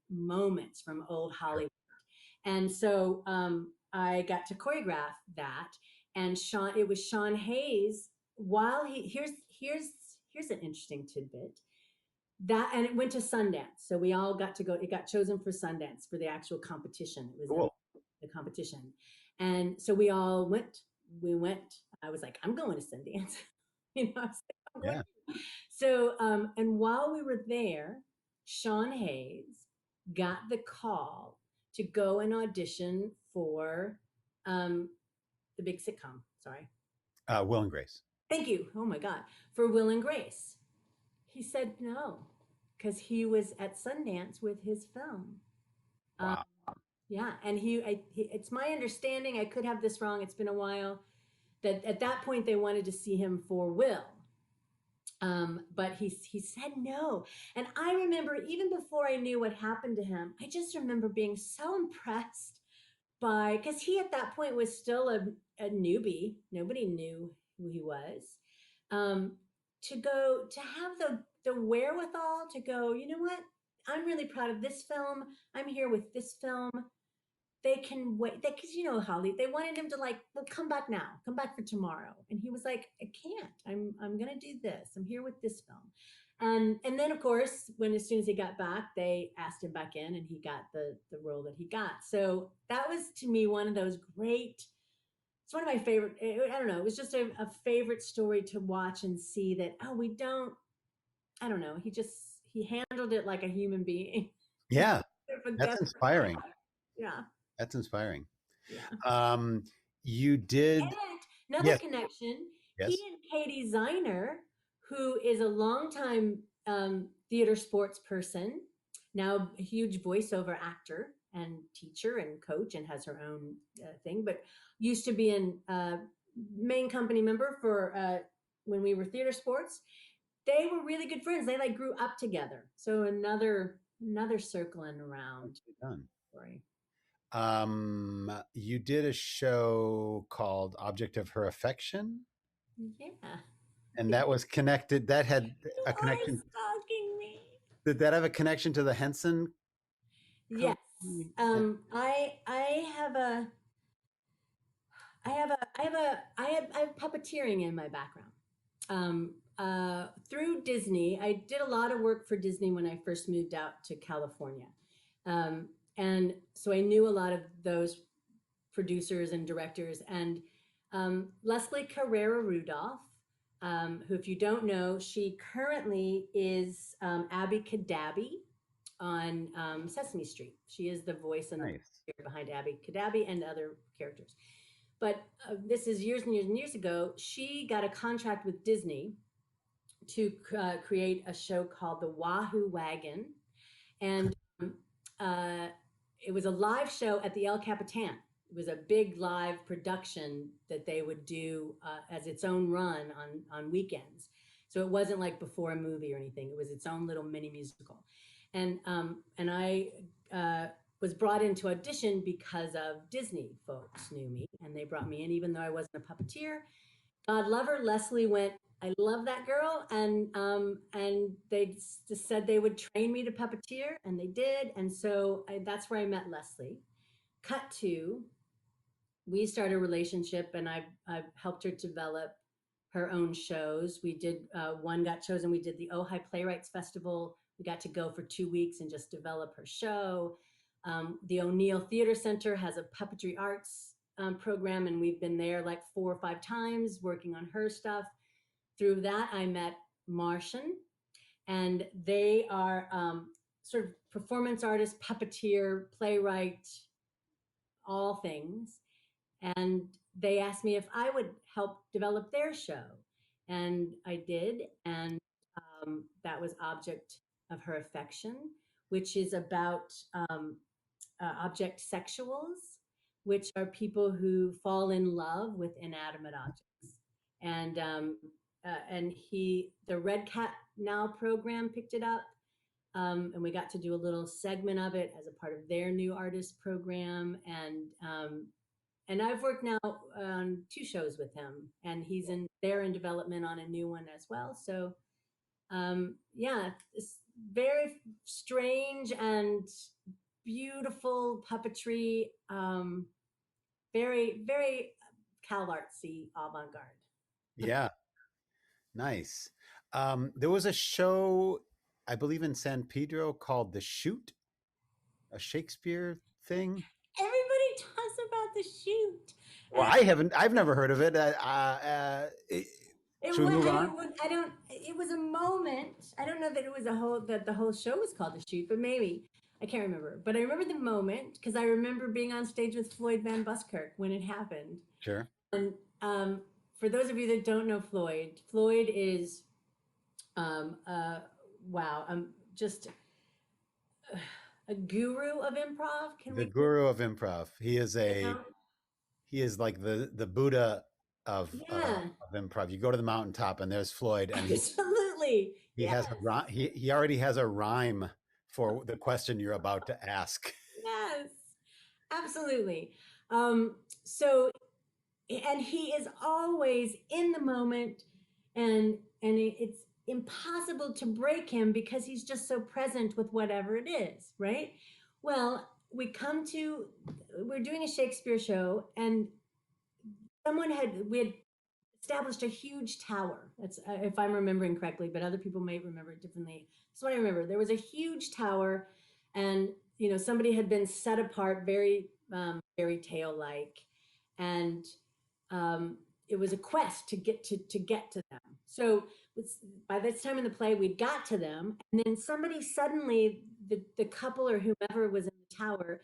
moments from old Hollywood. And so I got to choreograph that, and it was Sean Hayes. While here's an interesting tidbit, and it went to Sundance, so we all got to go. It got chosen for Sundance for the actual competition. It was cool. The competition, and so we all went. We went. I was like, I'm going to Sundance. I was like, I'm going. Yeah. So and while we were there, Sean Hayes got the call to go and audition for the big sitcom. Sorry. Will and Grace. Thank you. Oh my God. For Will and Grace. He said no, because he was at Sundance with his film. Wow. Yeah. And it's my understanding, I could have this wrong, it's been a while, that at that point they wanted to see him for Will. But he said no. And I remember, even before I knew what happened to him, I just remember being so impressed because he at that point was still a newbie. Nobody knew who he was. Um, to go to have the wherewithal to go, you know what? I'm really proud of this film. I'm here with this film. They can wait because you know how they wanted him to like, well, come back now, come back for tomorrow, and he was like, I can't. I'm gonna do this. I'm here with this film, and then of course when as soon as he got back, they asked him back in, and he got the role that he got. So that was to me one of those great. It's one of my favorite. I don't know. It was just a favorite story to watch and see that. Oh, we don't. I don't know. He handled it like a human being. Yeah, But that's that's inspiring. yeah. That's inspiring. Yeah. You did, And another yes, connection, he yes. and Katie Ziner, who is a longtime theater sports person, now a huge voiceover actor and teacher and coach, and has her own thing, but used to be an main company member for when we were theater sports. They were really good friends. They like grew up together. So another circling around Done. story. You did a show called Object of Her Affection, Yeah. and that was connected. That had You a are connection. stalking me. Did that have a connection to the Henson Yes. Company? I have a I have puppeteering in my background. Through Disney, I did a lot of work for Disney when I first moved out to California. And so I knew a lot of those producers and directors. And Leslie Carrera Rudolph, who, if you don't know, she currently is Abby Cadabby on Sesame Street. She is the voice and the Nice. behind Abby Cadabby and other characters. But this is years and years and years ago. She got a contract with Disney to create a show called The Wahoo Wagon. And uh, it was a live show at the El Capitan. It was a big live production that they would do as its own run on weekends. So it wasn't like before a movie or anything. It was its own little mini musical. And I was brought in to audition because of Disney folks knew me, and they brought me in even though I wasn't a puppeteer. God love her. Leslie went, I love that girl, and they just said they would train me to puppeteer, and they did, and so that's where I met Leslie. Cut to, we started a relationship, and I've helped her develop her own shows. We did one got chosen. We did the Ojai Playwrights Festival. We got to go for 2 weeks and just develop her show. The O'Neill Theater Center has a puppetry arts program, and we've been there like 4 or 5 times working on her stuff. Through that, I met Martian, and they are sort of performance artist, puppeteer, playwright, all things. And they asked me if I would help develop their show, and I did. And that was Object of Her Affection, which is about object sexuals, which are people who fall in love with inanimate objects. And the Red Cat Now program picked it up, and we got to do a little segment of it as a part of their new artist program. And I've worked now on 2 shows with him, and they're in development on a new one as well. So yeah, it's very strange and beautiful puppetry, very, very CalArtsy avant-garde. Yeah, nice. There was a show, I believe in San Pedro, called The Shoot, a Shakespeare thing. Everybody talks about The Shoot. Well, I've never heard of it. Should we move on? It was a moment. I don't know that it was that the whole show was called The Shoot, but maybe. I can't remember. But I remember the moment because I remember being on stage with Floyd Van Buskirk when it happened. Sure. And for those of you that don't know Floyd is just a guru of improv. The guru of improv. He is like the Buddha of improv. You go to the mountaintop and there's Floyd, and absolutely he already has a rhyme for the question you're about to ask. Yes. Absolutely. So and he is always in the moment, and it's impossible to break him because he's just so present with whatever it is, right? Well, we're doing a Shakespeare show, and we had established a huge tower. That's if I'm remembering correctly, but other people may remember it differently. That's what I remember. There was a huge tower, and somebody had been set apart, very fairy tale like, and um, it was a quest to get to them. So by this time in the play, we got to them, and then somebody suddenly, the couple or whomever was in the tower,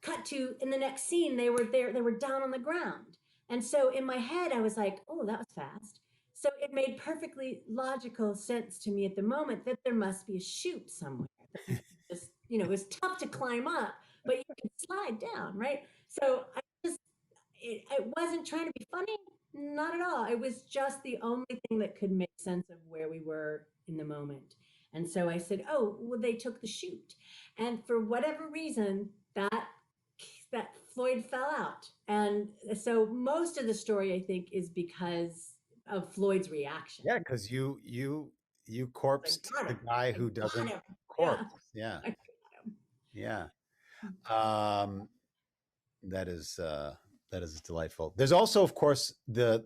cut to in the next scene, they were there, they were down on the ground. And so in my head I was like, oh, that was fast. So it made perfectly logical sense to me at the moment that there must be a chute somewhere. Just, it was tough to climb up, but you could slide down, right? So it wasn't trying to be funny, not at all. It was just the only thing that could make sense of where we were in the moment. And so I said, oh, well, they took the chute. And for whatever reason, that Floyd fell out. And so most of the story, I think, is because of Floyd's reaction. Yeah, because you I corpsed got the him. guy I who got doesn't him. Yeah. corpse. Yeah, I got him. yeah. Um, that is delightful. There's also, of course, the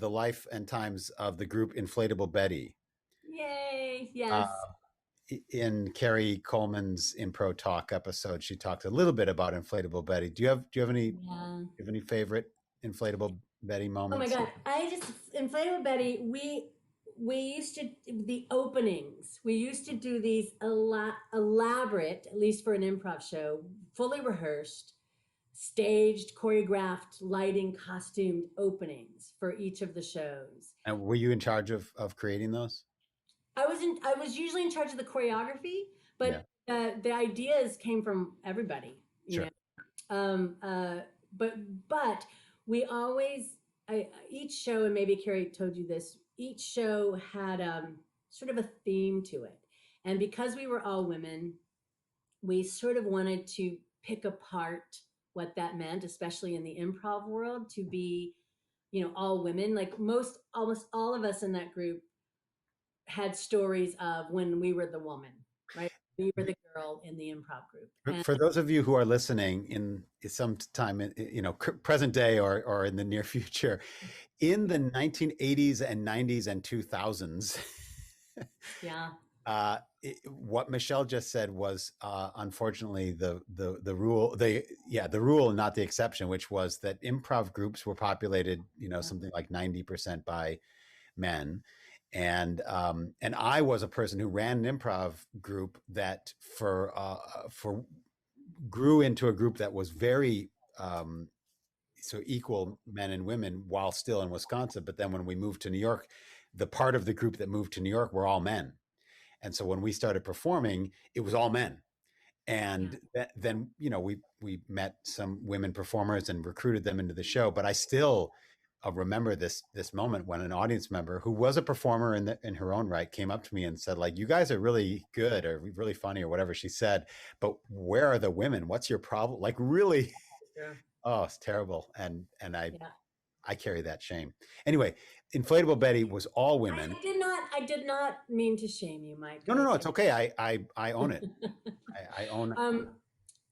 life and times of the group Inflatable Betty. Yay. Uh, Yes. in Carrie Coleman's Impro Talk episode, she talked a little bit about Inflatable Betty. Yeah. Do you have any favorite Inflatable Betty Oh my moments? God. Inflatable Betty, we used to, the openings, we used to do these elaborate, at least for an improv show, fully rehearsed, staged, choreographed, lighting, costumed openings for each of the shows. And were you in charge of creating those? I was usually in charge of the choreography, Yeah, but the ideas came from everybody, you sure. know. Um, uh, but but we always, each show, and maybe Carrie told you this, each show had sort of a theme to it, and because we were all women, we sort of wanted to pick apart what that meant, especially in the improv world, to be, all women. Like almost all of us in that group had stories of when we were the woman, right? We were the girl in the improv group. And For those of you who are listening in some time, present day or in the near future, in the 1980s and 90s and 2000s, yeah, what Michele just said was unfortunately the rule, the rule, not the exception, which was that improv groups were populated, yeah, something like 90% by men. And I was a person who ran an improv group that for grew into a group that was very so equal men and women while still in Wisconsin. But then when we moved to New York, the part of the group that moved to New York were all men. And so when we started performing, it was all men. yeah. And then we met some women performers and recruited them into the show. But I still remember this moment when an audience member who was a performer in her own right came up to me and said, like, you guys are really good or really funny or whatever she said, but where are the women? What's your problem? Like, really? Sure. Oh, it's terrible. And Yeah. I carry that shame. Anyway, Inflatable Betty was all women. I did not mean to shame you, Mike. No, it's okay. I own it. I own.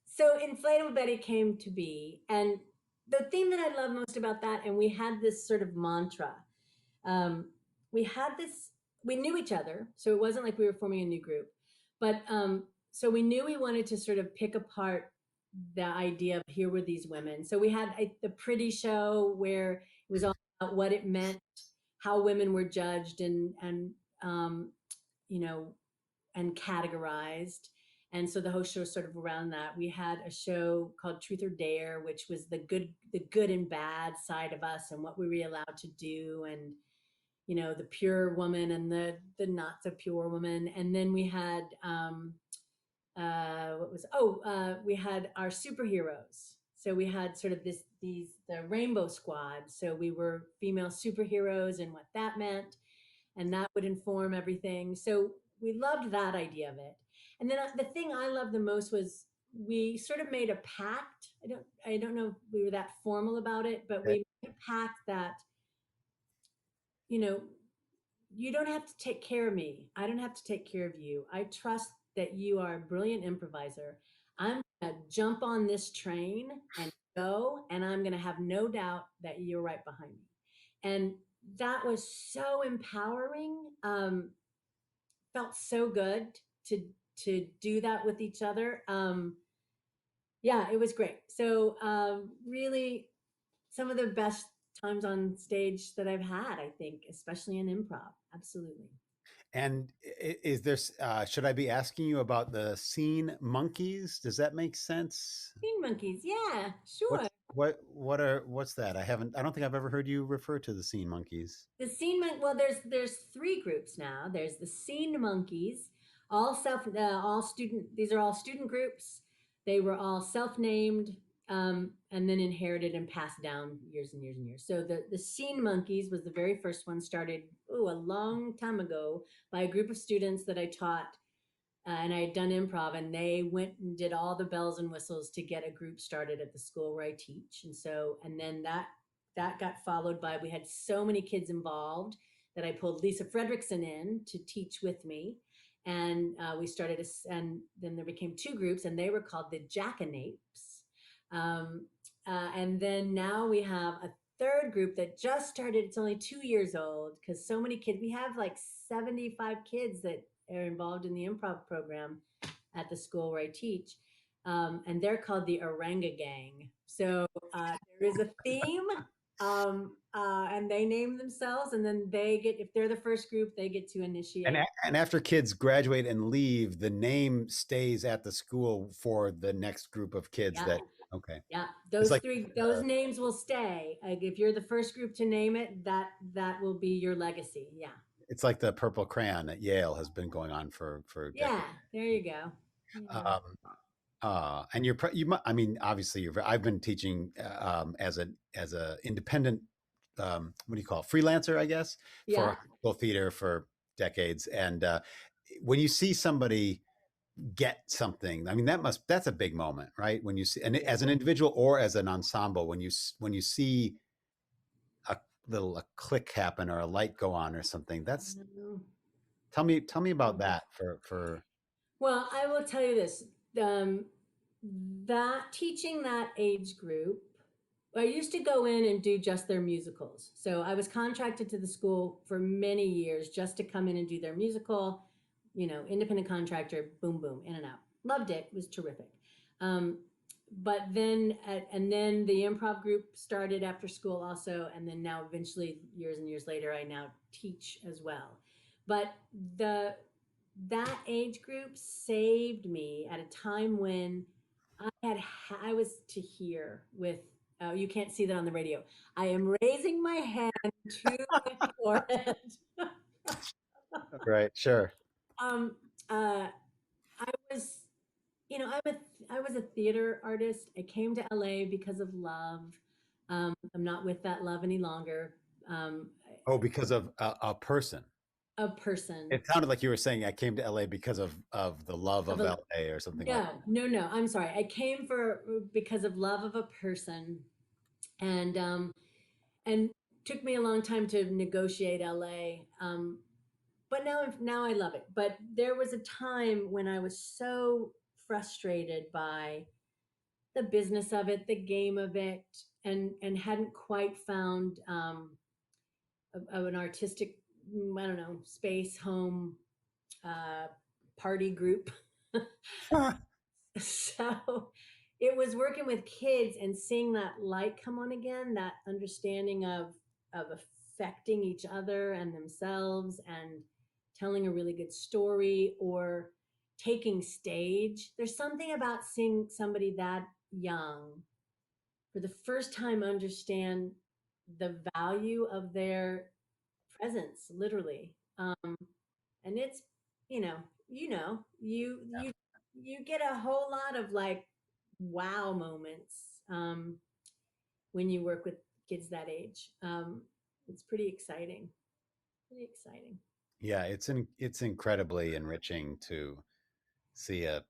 So Inflatable Betty came to be, and the thing that I love most about that, and we had this sort of mantra. Um, we had this. We knew each other, so it wasn't like we were forming a new group. But so we knew we wanted to sort of pick apart the idea of here were these women. So we had the Pretty Show, where it was all about what it meant, how women were judged, and um, you know and categorized. And so the whole show sort of around that. We had a show called Truth or Dare, which was the good and bad side of us and what we were allowed to do, and the pure woman and the not so pure woman. And then we had we had our superheroes. So we had sort of the rainbow squad. So we were female superheroes and what that meant, and that would inform everything. So we loved that idea of it. And then the thing I loved the most was we sort of made a pact. I don't know if we were that formal about it, but Okay. we made a pact that, you know, you don't have to take care of me. I don't have to take care of you. I trust that you are a brilliant improviser. I'm going to jump on this train and go, and I'm going to have no doubt that you're right behind me. And that was so empowering. Felt so good to do that with each other. Yeah, it was great. So really, some of the best times on stage that I've had, I think, especially in improv. Absolutely. And is there, should I be asking you about the scene monkeys? Does that make sense? Green monkeys, yeah, sure. What's that? I don't think I've ever heard you refer to the scene monkeys. The scene well, there's three groups now. There's the scene monkeys, all student. These are all student groups. They were all self-named, and then inherited and passed down years and years and years. So the scene monkeys was the very first one, started a long time ago by a group of students that I taught, and I had done improv, and they went and did all the bells and whistles to get a group started at the school where I teach. And then that got followed by, we had so many kids involved that I pulled Lisa Fredrickson in to teach with me, and we started and then there became two groups, and they were called the Jackanapes. And then now we have a third group that just started. It's only 2 years old, because so many kids, we have like 75 kids that are involved in the improv program at the school where I teach. And they're called the Orangu Gang. So there is a theme, and they name themselves, and then they get, if they're the first group, they get to And initiate. and after kids graduate and leave, the name stays at the school for the next group of kids Yeah, that, okay. yeah. It's Those like three, those names will stay. Like if you're the first group to name it, that will be your legacy. Yeah. it's like the purple crayon at Yale has been going on for Yeah. decades. There you go. Yeah. Um, and I mean, obviously, I've been teaching as a independent, what do you call it, freelancer, I guess, Yeah. for theater for decades. And when you see somebody get something, I mean, that's a big moment, right? When you see, and as an individual or as an ensemble, when you see a a click happen or a light go on or something, that's tell me about that for Well, I will tell you this. Um, that teaching that age group, I used to go in and do just their musicals. So I was contracted to the school for many years just to come in and do their musical, independent contractor, boom, boom, in and out. Loved it. It was terrific. Um, but then, and then the improv group started after school also. And then now, eventually, years and years later, I now teach as well. But that age group saved me at a time when I was to hear with, oh, you can't see that on the radio. I am raising my hand to my forehead. right, sure. um, uh, I was, I was a theater artist. I came to LA because of love. I'm not with that love any longer. Um, Oh, because of a person. a person It sounded like you were saying I came to LA because of the love of of a, LA or something like no, no, no. I'm sorry. I came for because of love of a person, and and took me a long time to negotiate LA. But now I love it. But there was a time when I was so frustrated by the business of it, the game of it, and hadn't quite found an artistic, I don't know, space, home, uh, party group. that. So it was working with kids and seeing that light come on again, that understanding of affecting each other and themselves, and telling a really good story, or taking stage. There's something about seeing somebody that young for the first time understand the value of their presence, literally. And it's, you know you get a whole lot of like wow moments, when you work with kids that age. It's pretty exciting, pretty exciting. Yeah, it's incredibly enriching to see a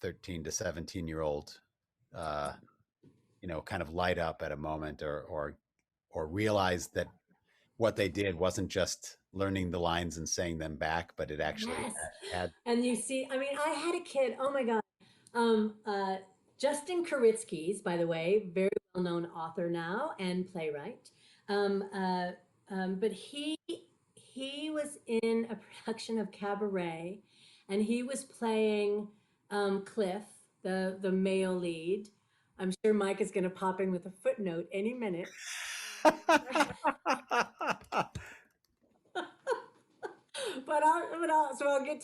13 to 17-year-old, kind of light up at a moment, or realize that what they did wasn't just learning the lines and saying them back, but it actually Yes. had. And you see, I mean, I had a kid, oh my God. Um, uh, Justin Kuritzky's, by the way, very well known author now and playwright. Um, uh, but he was in a production of Cabaret, and he was playing Cliff, the male lead. I'm sure Mike is going to pop in with a footnote any minute. So I'll get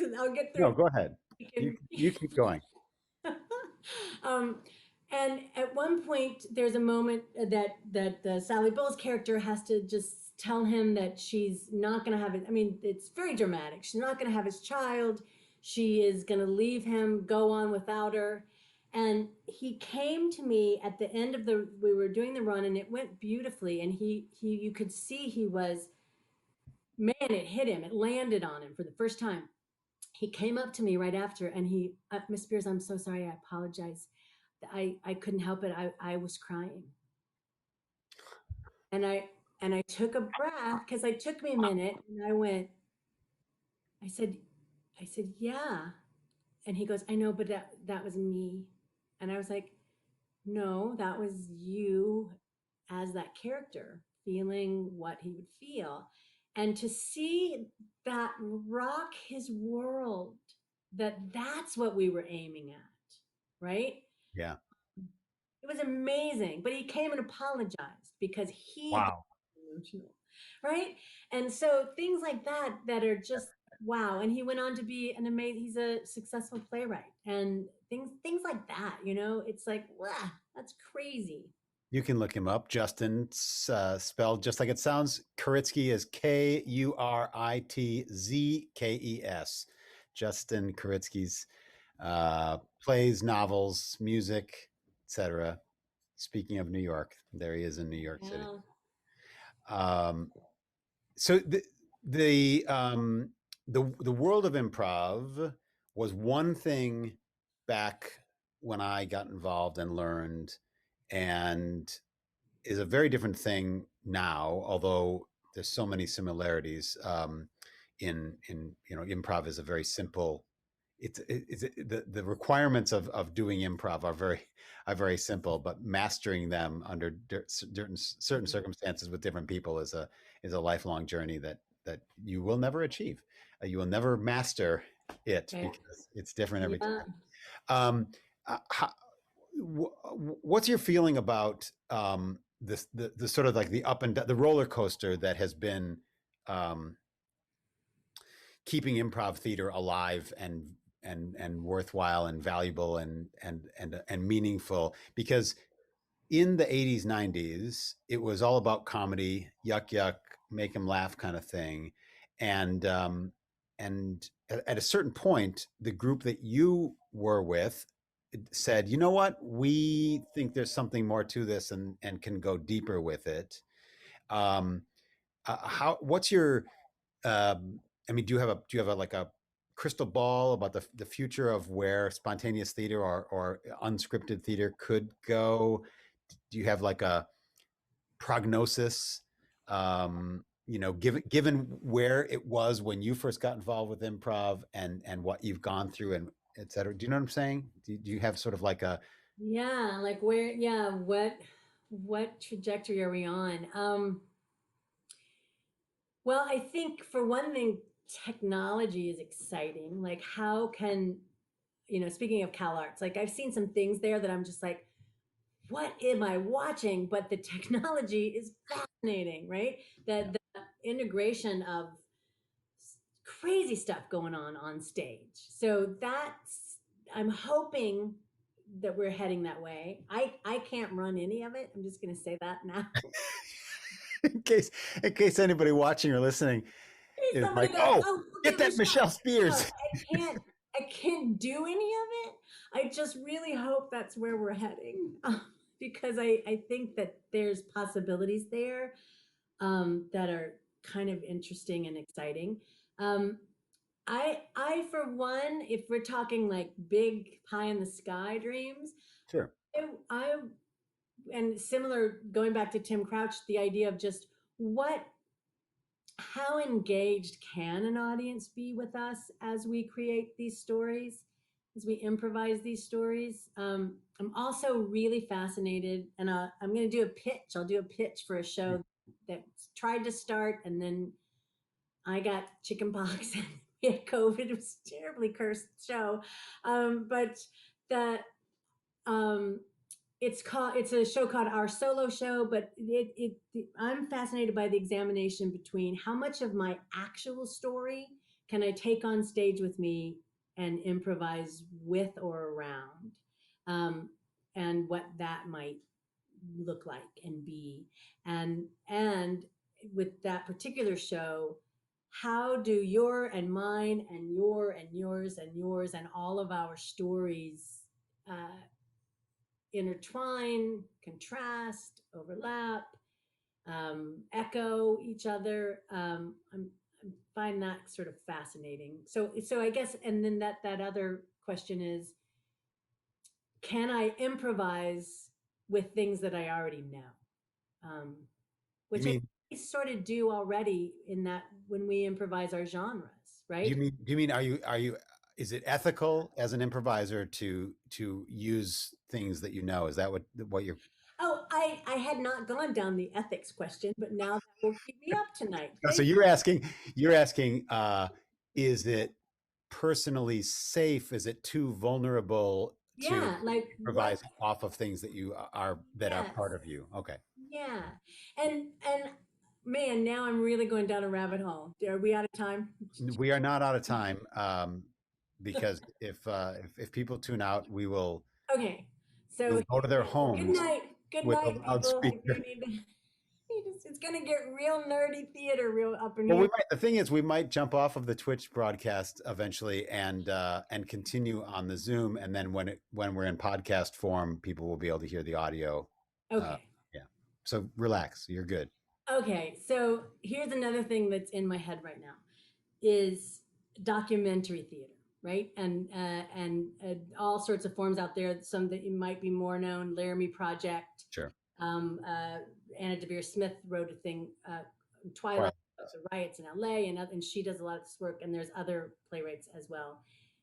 No, through. go ahead. We You can, you keep going. um, and at one point, there's a moment that the Sally Bowles character has to just tell him that she's not going to have it. I mean, it's very dramatic. She's not going to have his child. She is going to leave him, go on without her. And he came to me at the end of we were doing the run, and it went beautifully. And you could see he was, man, it hit him. It landed on him for the first time. He came up to me right after, and Miss Spears, I'm so sorry. I apologize. I couldn't help it. I was crying, and I took a breath because it took me a minute, and I went. I said, yeah, and he goes, I know, but that was me, and I was like, no, that was you as that character feeling what he would feel, and to see that rock his world, that's what we were aiming at, right? Yeah. It was amazing, but he came and apologized because he got Wow. emotional, right? And so things like that are just wow. And he went on to be an amazing. He's a successful playwright, and things like that. It's like wow, that's crazy. You can look him up. Justin, spelled just like it sounds. Kuritzky is Kuritzkes. Justin Kuritzky's plays, novels, music, etc. Speaking of New York, there he is in New York City. Yeah. So the world of improv was one thing back when I got involved and learned, and is a very different thing now. Although there's so many similarities. In improv is a very simple. The requirements of doing improv are very simple, but mastering them under certain circumstances with different people is a lifelong journey that you will never achieve. You will never master it Okay. because it's different every Yeah. time. Um, what's your feeling about the sort of like the up and down, the roller coaster that has been keeping improv theater alive and worthwhile and valuable and meaningful? Because in the 80s, 90s, it was all about comedy, yuck yuck, make them laugh kind of thing. And at a certain point, the group that you were with said, you know what, we think there's something more to this and can go deeper with it. What's your I mean, do you have like a crystal ball about the future of where spontaneous theater or unscripted theater could go? Do you have like a prognosis? Given where it was when you first got involved with improv and what you've gone through and et cetera. Do you know what I'm saying? Do you have sort of like a Yeah, like where, yeah, what trajectory are we on? Well, I think for one thing, technology is exciting. Like how can, speaking of Cal Arts, like I've seen some things there that I'm just like, what am I watching? But the technology is fascinating, right? The integration of crazy stuff going on stage. So I'm hoping that we're heading that way. I can't run any of it. I'm just going to say that now. in case anybody watching or listening Hey, is somebody like, goes, oh, oh, get look at that Michelle Michelle. Spears. I can't do any of it. I just really hope that's where we're heading, because I think that there's possibilities there, that are kind of interesting and exciting. Um, I for one, if we're talking like big pie in the sky dreams, Sure. I and similar going back to Tim Crouch, the idea of just what how engaged can an audience be with us as we create these stories, as we improvise these stories. I'm also really fascinated, and I'm going to do a pitch. I'll do a pitch for a show that tried to start, and then I got chickenpox and we had COVID. It was a terribly cursed show, but the um, it's a show called Our Solo Show, but I'm fascinated by the examination between how much of my actual story can I take on stage with me and improvise with or around, um, and what that might look like and be, and with that particular show, how do your and mine and your and yours and yours and all of our stories uh, intertwine, contrast, overlap, echo each other. I find that sort of fascinating. So I guess, and then that other question is, can I improvise with things that I already know? Um, You which I mean sort of do already in that when we improvise our genres, right? do you mean are you is it ethical as an improviser to use things that you know? Is that what you're Oh, I had not gone down the ethics question, but now that will keep me up tonight. so Thank you're asking is it personally safe? Is it too vulnerable you. to Yeah, like what? improvise off of things that you are that are Yes, part of you? Okay. yeah, and man, now I'm really going down a rabbit hole. Are we out of time? We are not out of time because if people tune out, we will Okay, so go to their good homes night, good with a night, people. I do loudspeaker. need to. It's gonna get real nerdy theater, real up in Well, here. the thing is, we might jump off of the Twitch broadcast eventually and continue on the Zoom, and then when we're in podcast form, people will be able to hear the audio. Uh, Okay. yeah. So relax, you're good. Okay, so here's another thing that's in my head right now is documentary theater, right? And all sorts of forms out there. Some that you might be more known, Laramie Project. Sure. Anna Devere Smith wrote a thing, Right. Twilight, the riots in LA, and she does a lot of this work. And there's other playwrights as well,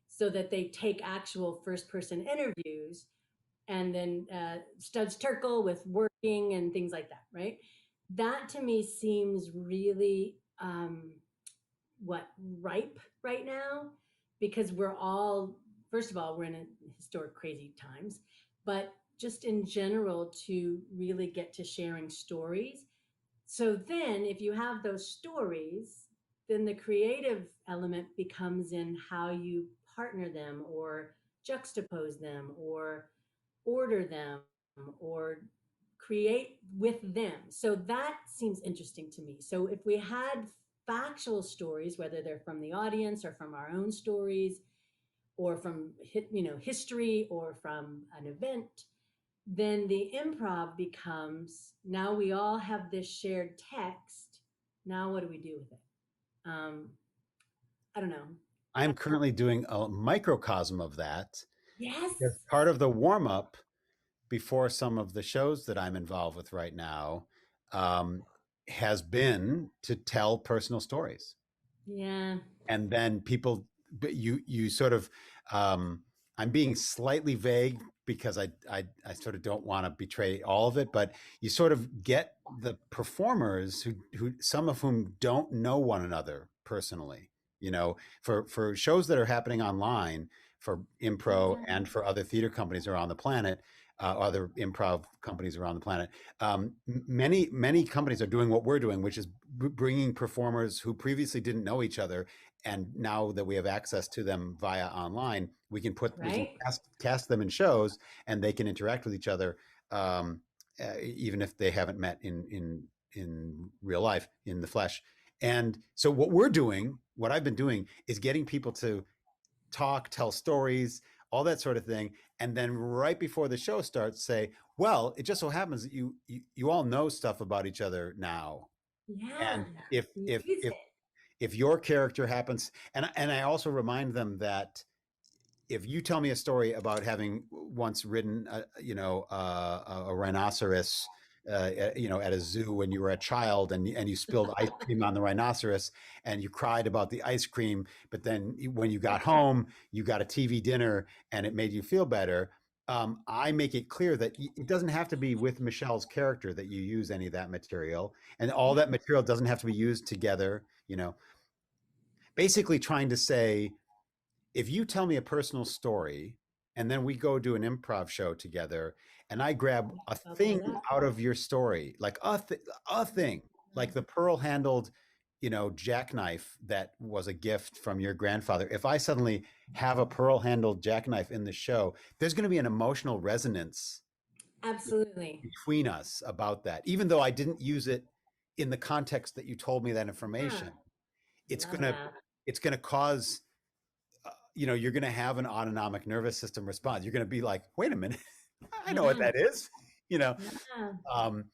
so that they take actual first person interviews and then Studs Terkel with working and things like that, right? That to me seems really what ripe right now because we're all first of all we're in a historic crazy times, but just in general to really get to sharing stories. So then if you have those stories, then the creative element becomes in how you partner them or juxtapose them or order them or create with them. So that seems interesting to me. So if we had factual stories, whether they're from the audience or from our own stories or from history or from an event, then the improv becomes now we all have this shared text. Now what do we do with it? I don't know. I'm currently doing a microcosm of that. Yes. As part of the warm up before some of the shows that I'm involved with right now has been to tell personal stories. Yeah. And then people, but you sort of, I'm being slightly vague because I sort of don't want to betray all of it, but you sort of get the performers who some of whom don't know one another personally, for shows that are happening online for Impro Yeah. and for other theater companies around the planet, other improv companies around the planet. Many companies are doing what we're doing, which is bringing performers who previously didn't know each other, and now that we have access to them via online, we can Right. cast them in shows, and they can interact with each other, even if they haven't met in real life in the flesh. And so what I've been doing, is getting people to talk, tell stories, all that sort of thing, and then right before the show starts, say, "Well, it just so happens that you all know stuff about each other now, Yeah. and if Use it. if your character happens, and I also remind them that if you tell me a story about having once ridden, a rhinoceros, at a zoo when you were a child, and you spilled ice cream on the rhinoceros, and you cried about the ice cream, but then when you got home, you got a TV dinner, and it made you feel better. I make it clear that it doesn't have to be with Michele's character that you use any of that material, and all that material doesn't have to be used together. Basically trying to say, if you tell me a personal story and then we go do an improv show together and I grab a I'll do thing that. out of your story, like a thing, like the pearl handled, jackknife that was a gift from your grandfather. If I suddenly have a pearl handled jackknife in the show, there's going to be an emotional resonance Absolutely. between us about that. Even though I didn't use it in the context that you told me that Yeah, information, it's love going to, that. it's going to cause you're going to have an autonomic nervous system response. You're going to be like, wait a minute, I know what Yeah, that is, you know. yeah. Um,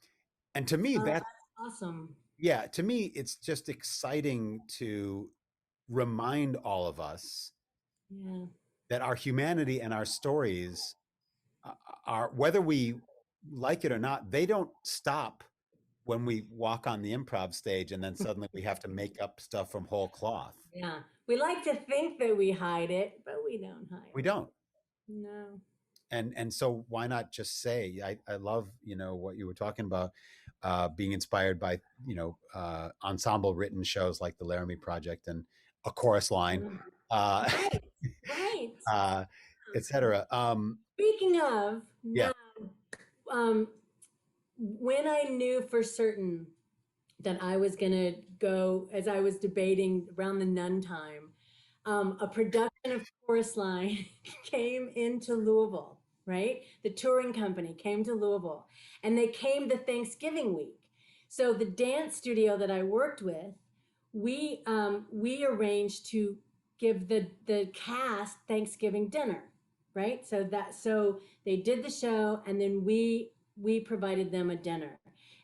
and to me, Oh, that, that's awesome. yeah, to me, it's just exciting to remind all of us Yeah. that our humanity and our stories are, whether we like it or not, they don't stop when we walk on the improv stage and then suddenly we have to make up stuff from whole cloth. Yeah. We like to think that we hide it, but we don't hide We it. don't. No. And so why not just say, I love, what you were talking about, being inspired by, ensemble written shows like the Laramie Project and A Chorus Line, Mm. uh, Right. Right. uh, et cetera. Speaking of Yeah. now, um, when I knew for certain that I was going to go, as I was debating around the nun time, a production of Chorus Line came into Louisville, right? The touring company came to Louisville, and they came the Thanksgiving week. So the dance studio that I worked with, we arranged to give the cast Thanksgiving dinner, right? So they did the show, and then we provided them a dinner.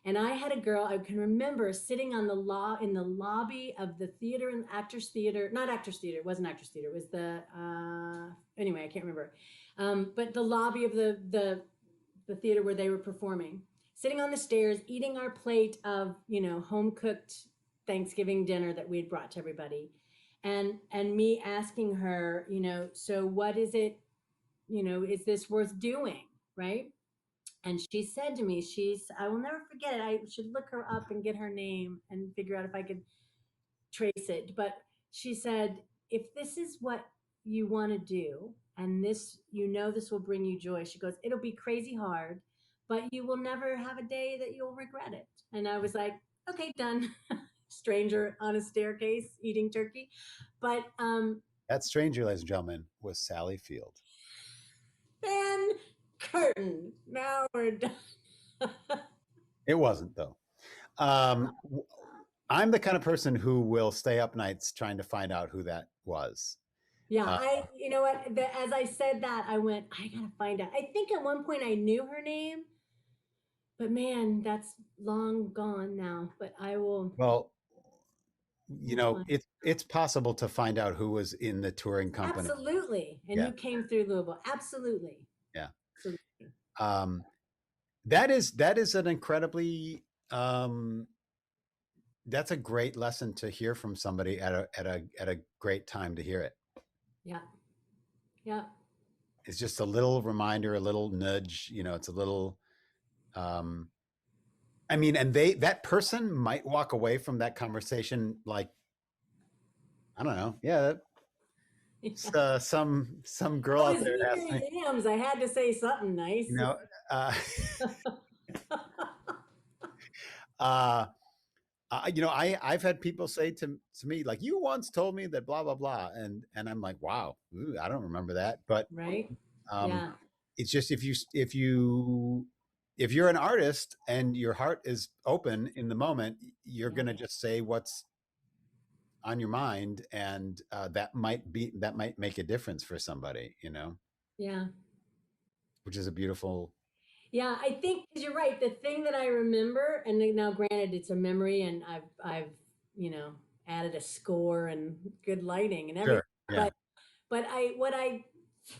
And I had a girl I can remember sitting on the law in the lobby of the theater and Actors Theater, not Actors Theater, it wasn't Actors Theater, it was the anyway, I can't remember. But the lobby of the theater where they were performing, sitting on the stairs, eating our plate of, home cooked Thanksgiving dinner that we had brought to everybody. And me asking her, so what is it, is this worth doing? Right. And she said to me, I will never forget it. I should look her up and get her name and figure out if I could trace it. But she said, if this is what you want to do, and this, this will bring you joy, she goes, it'll be crazy hard, but you will never have a day that you'll regret it. And I was like, okay, done. Stranger on a staircase eating turkey. But That stranger, ladies and gentlemen, was Sally Field. then curtain. Now we're done. It wasn't, though. I'm the kind of person who will stay up nights trying to find out who that was. Yeah, you know what? As I said that, I went, I gotta find out. I think at one point I knew her name, but man, that's long gone now. But I will. Well, We'll find. it's possible to find out who was in the touring company. Absolutely, and Yeah. you came through Louisville. Absolutely. Yeah. Absolutely. That is an incredibly that's a great lesson to hear from somebody at a great time to hear it. Yeah. Yeah. It's just a little reminder, a little nudge, it's a little I mean, and that person might walk away from that conversation like, I don't know. Yeah. Some girl Oh, out it's there asked me, Yams. I had to say something nice. uh, uh, I've had people say to me like, you once told me that blah blah blah, and I'm like, wow, ooh, I don't remember that. But Right. um, Yeah. it's just if you're an artist and your heart is open in the moment, you're Yeah. gonna just say what's on your mind, and that might make a difference for somebody, Yeah. which is a beautiful. Yeah, I think 'cause you're right. The thing that I remember, and now granted, it's a memory, and I've, added a score and good lighting and everything. Sure. Yeah. But what I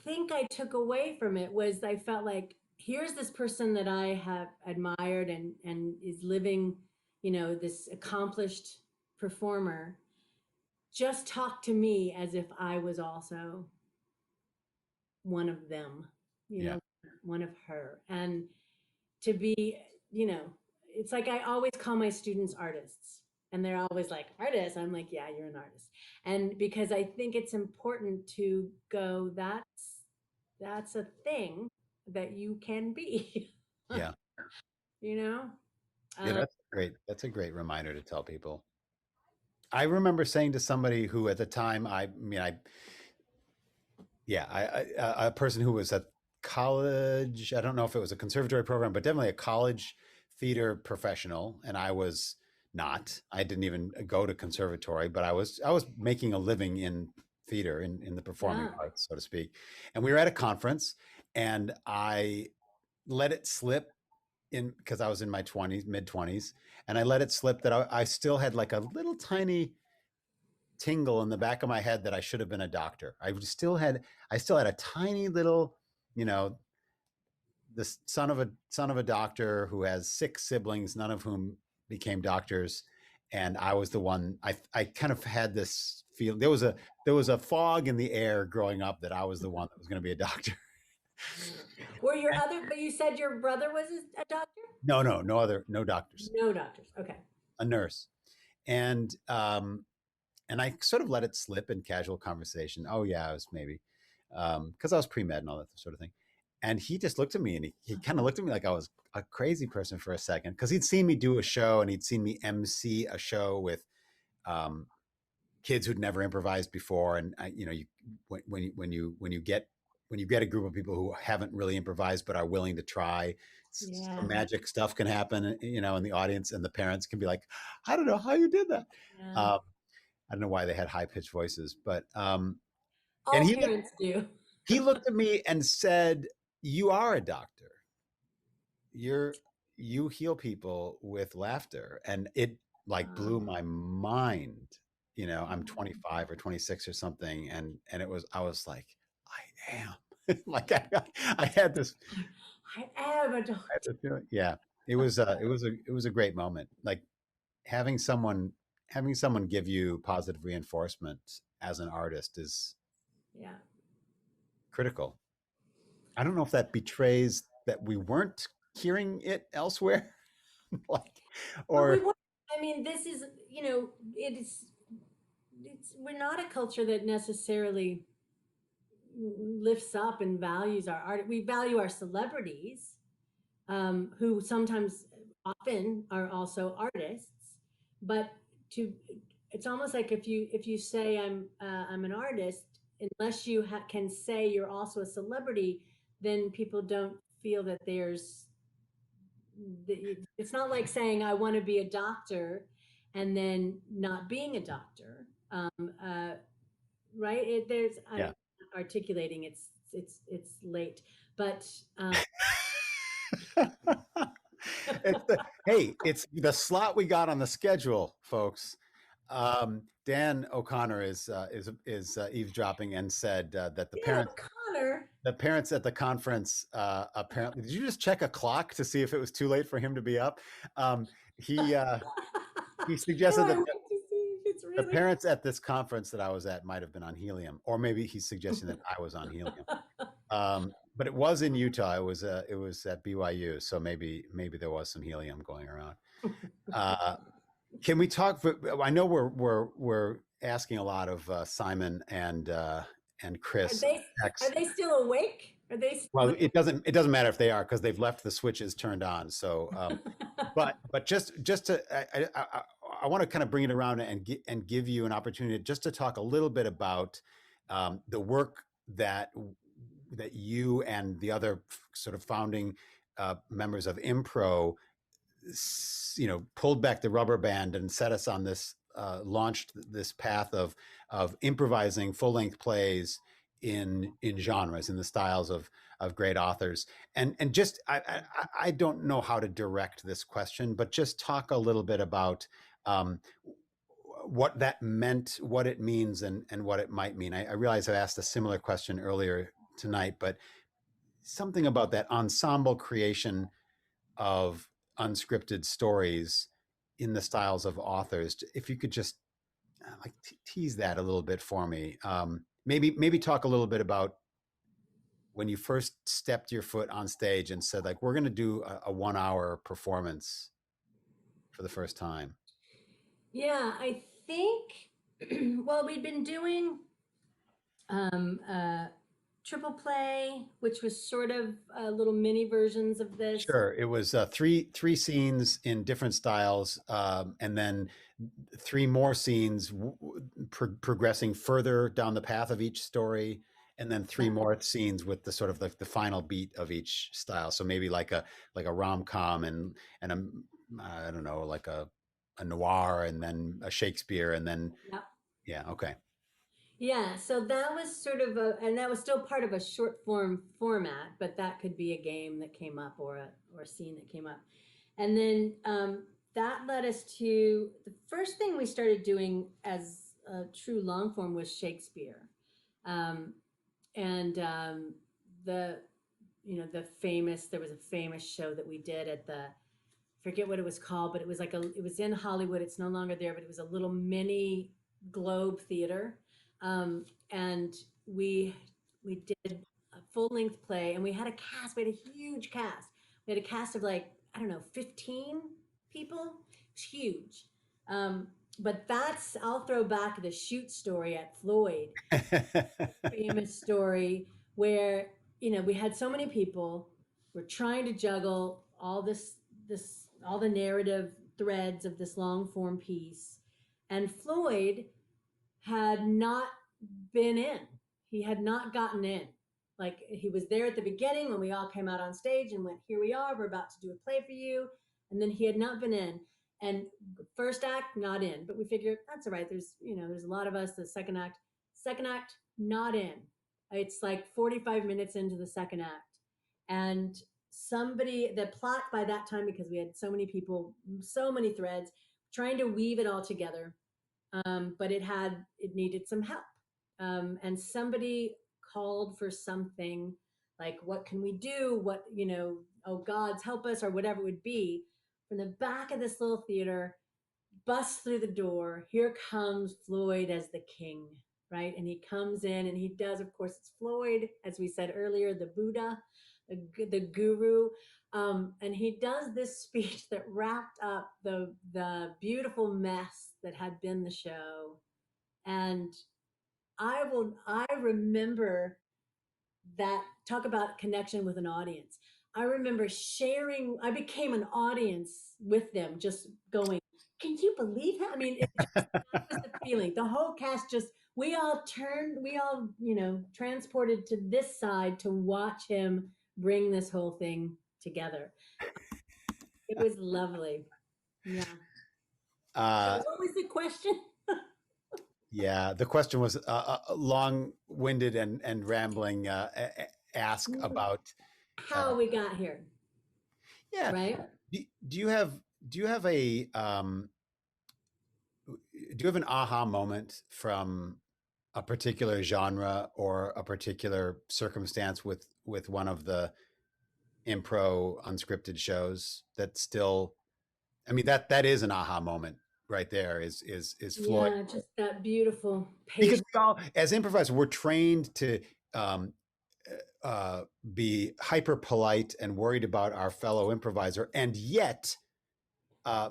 think I took away from it was I felt like here's this person that I have admired and is living, this accomplished performer. Just talk to me as if I was also one of them, you Yeah. know, one of her. And to be, you know, it's like I always call my students artists. And they're always like, artist. I'm like, yeah, you're an artist. And because I think it's important to go, that's a thing that you can be. Yeah. you know? Yeah. Um, That's a great reminder to tell people. I remember saying to somebody who at the time, a person who was at college, I don't know if it was a conservatory program, but definitely a college theater professional. And I was not, I didn't even go to conservatory, but I was making a living in theater in the performing yeah. arts, so to speak. And we were at a conference and I let it slip in because I was in my 20s, mid 20s. And I let it slip that I still had like a little tiny tingle in the back of my head that I should have been a doctor. I still had a tiny little, you know, the son of a doctor who has 6 siblings, none of whom became doctors. And I was the one, I kind of had this feel, there was a fog in the air growing up that I was the one that was going to be a doctor. Were your other, but you said your brother was a doctor? No doctors, No doctors. Okay. a nurse. And I sort of let it slip in casual conversation. Oh yeah, I was maybe, because I was pre-med and all that sort of thing. And he just looked at me and he kind of looked at me like I was a crazy person for a second because he'd seen me do a show and he'd seen me MC a show with um, kids who'd never improvised before. And when you get a group of people who haven't really improvised but are willing to try, Yeah. some magic stuff can happen, in the audience, and the parents can be like, I don't know how you did that. Yeah. I don't know why they had high pitched voices, but and All parents do. he looked at me and said, "You are a doctor. You heal people with laughter," and it like blew my mind. I'm 25 or 26 or something, and I was like, I am like I had this. I am a doctor. I had this feeling. Yeah, it was a great moment. Like having someone give you positive reinforcement as an artist is Yeah. critical. I don't know if that betrays that we weren't hearing it elsewhere, like, But or I mean, this is, we're not a culture that necessarily lifts up and values our art. We value our celebrities, who sometimes often are also artists, but to it's almost like if you say I'm an artist, unless you can say you're also a celebrity, then people don't feel that it's not like saying I want to be a doctor and then not being a doctor. Right? I'm yeah. articulating. It's late, but It's the slot we got on the schedule, folks. Dan O'Connor is eavesdropping and said that Connor. the parents at the conference apparently, did you just check a clock to see if it was too late for him to be up? He suggested that the parents at this conference that I was at might have been on helium, or maybe he's suggesting that I was on helium. But it was in Utah. It was at BYU, so maybe there was some helium going around. Can we talk? I know we're asking a lot of Simon and Chris. Are they still awake? Are they? Well, it doesn't matter if they are because they've left the switches turned on. So, but just to I want to kind of bring it around and give you an opportunity just to talk a little bit about the work that you and the other sort of founding members of Impro, pulled back the rubber band and set us on this, launched this path of improvising full length plays in genres, in the styles of great authors. And just I don't know how to direct this question, but just talk a little bit about what that meant, what it means, and what it might mean. I realize I asked a similar question earlier tonight, but something about that ensemble creation of unscripted stories in the styles of authors. If you could just like tease that a little bit for me, maybe talk a little bit about when you first stepped your foot on stage and said, like, we're going to do a 1 hour performance for the first time. Yeah, I think, well, we'd been doing uh, triple play, which was sort of little mini versions of this. Sure. It was three scenes in different styles, and then three more scenes progressing further down the path of each story, and then three Yeah. more scenes with the sort of like the final beat of each style. So maybe like a rom-com and a I don't know, like a noir, and then a Shakespeare, and then Yeah. yeah, okay. Yeah, so that was sort of and that was still part of a short form format, but that could be a game that came up or a scene that came up. And then that led us to the first thing we started doing as a true long form was Shakespeare. Um, and the, there was a famous show that we did at the, forget what it was called, but it was it was in Hollywood. It's no longer there, but it was a little mini Globe theater. And we did a full length play, and we had a cast. We had a huge cast. We had a cast of like, I don't know, 15 people. It was huge. But I'll throw back the shoot story at Floyd, famous story where, we had so many people. We're trying to juggle all the narrative threads of this long form piece. And Floyd had not been in. He had not gotten in. Like, he was there at the beginning when we all came out on stage and went, "Here we are, we're about to do a play for you." And then he had not been in. And first act, not in. But we figured that's all right. There's a lot of us. The second act, not in. It's like 45 minutes into the second act. And the plot by that time, because we had so many people, so many threads, trying to weave it all together, but it needed some help. And somebody called for something like, what can we do? Oh, gods help us, or whatever it would be. From the back of this little theater, busts through the door. Here comes Floyd as the king, right? And he comes in and he does, of course, it's Floyd, as we said earlier, the Buddha, the guru. And he does this speech that wrapped up the beautiful mess that had been the show. And I remember that, talk about connection with an audience. I remember I became an audience with them, just going, "Can you believe that?" I mean, that was the feeling. The whole cast we all, transported to this side to watch him bring this whole thing together. It was lovely. Yeah. So what was the question? Yeah, the question was long-winded and rambling. Ask about How we got here, yeah. right? Do you have a do you have an aha moment from a particular genre or a particular circumstance with one of the impro unscripted shows that still, I mean, that is an aha moment right there, is Floyd. Yeah, just that beautiful Because patient. we all, as improvisers, we're trained to um, be hyper polite and worried about our fellow improviser, and yet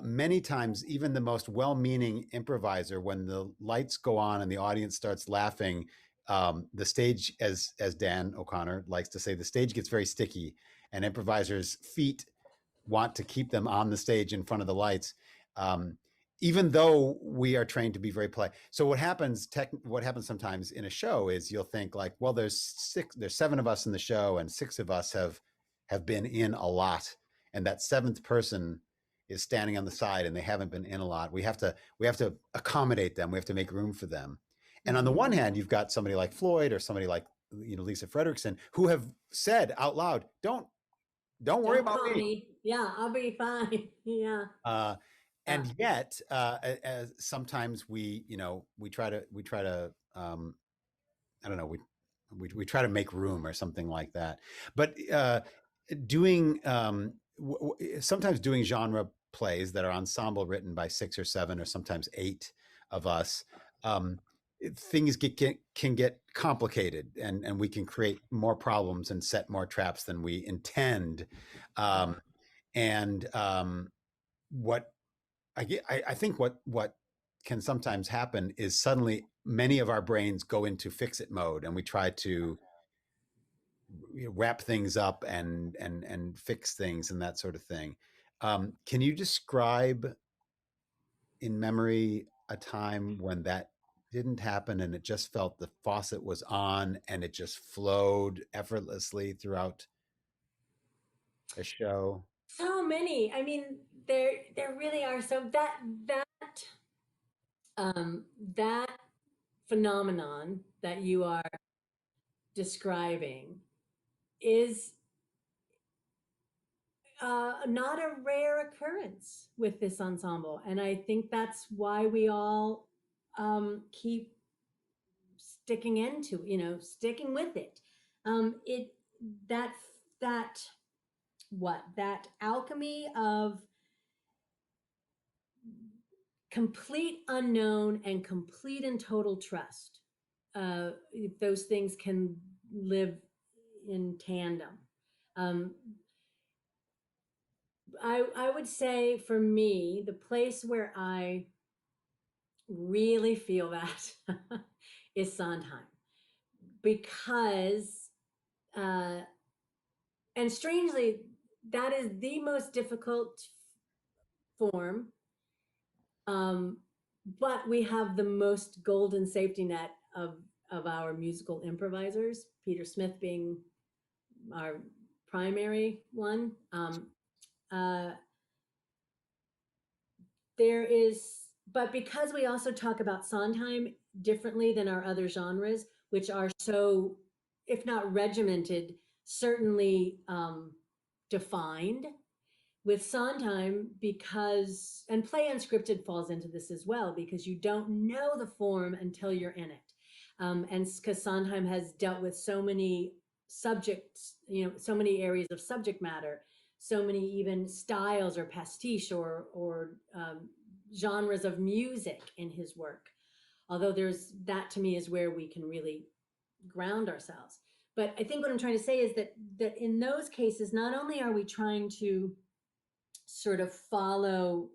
many times, even the most well-meaning improviser, when the lights go on and the audience starts laughing, the stage, as Dan O'Connor likes to say, the stage gets very sticky, and improvisers' feet want to keep them on the stage in front of the lights, even though we are trained to be very polite. So what happens sometimes in a show is you'll think like, well, there's 7 of us in the show, and 6 of us have been in a lot, and that 7th person is standing on the side and they haven't been in a lot. We have to accommodate them. We have to make room for them. And on the one hand, you've got somebody like Floyd or somebody like, Lisa Fredrickson, who have said out loud, don't worry about me. Yeah, I'll be fine. Yeah. and yet, as sometimes we try to, I don't know, we try to make room or something like that. But doing sometimes doing genre plays that are ensemble written by 6 or 7 or sometimes 8 of us, um, things can get complicated, and we can create more problems and set more traps than we intend. Um, and what I think what can sometimes happen is suddenly many of our brains go into fix it mode, and we try to wrap things up and fix things and that sort of thing. Can you describe in memory a time when that didn't happen and it just felt the faucet was on and it just flowed effortlessly throughout a show? So many. I mean, there really are. So that phenomenon that you are describing is not a rare occurrence with this ensemble, and I think that's why we all keep sticking with it. It that that that alchemy of complete unknown and complete and total trust. Those things can live in tandem. Um, I would say for me, the place where I really feel that is Sondheim, because, uh, and strangely, that is the most difficult form. Um, but we have the most golden safety net of our musical improvisers, Peter Smith being our primary one. Uh, there is, but because we also talk about Sondheim differently than our other genres, which are so, if not regimented, certainly defined, with Sondheim, because, and play unscripted falls into this as well, because you don't know the form until you're in it. And because Sondheim has dealt with so many subjects, so many areas of subject matter, so many even styles or pastiche or genres of music in his work. Although there's that, to me, is where we can really ground ourselves. But I think what I'm trying to say is that in those cases, not only are we trying to sort of follow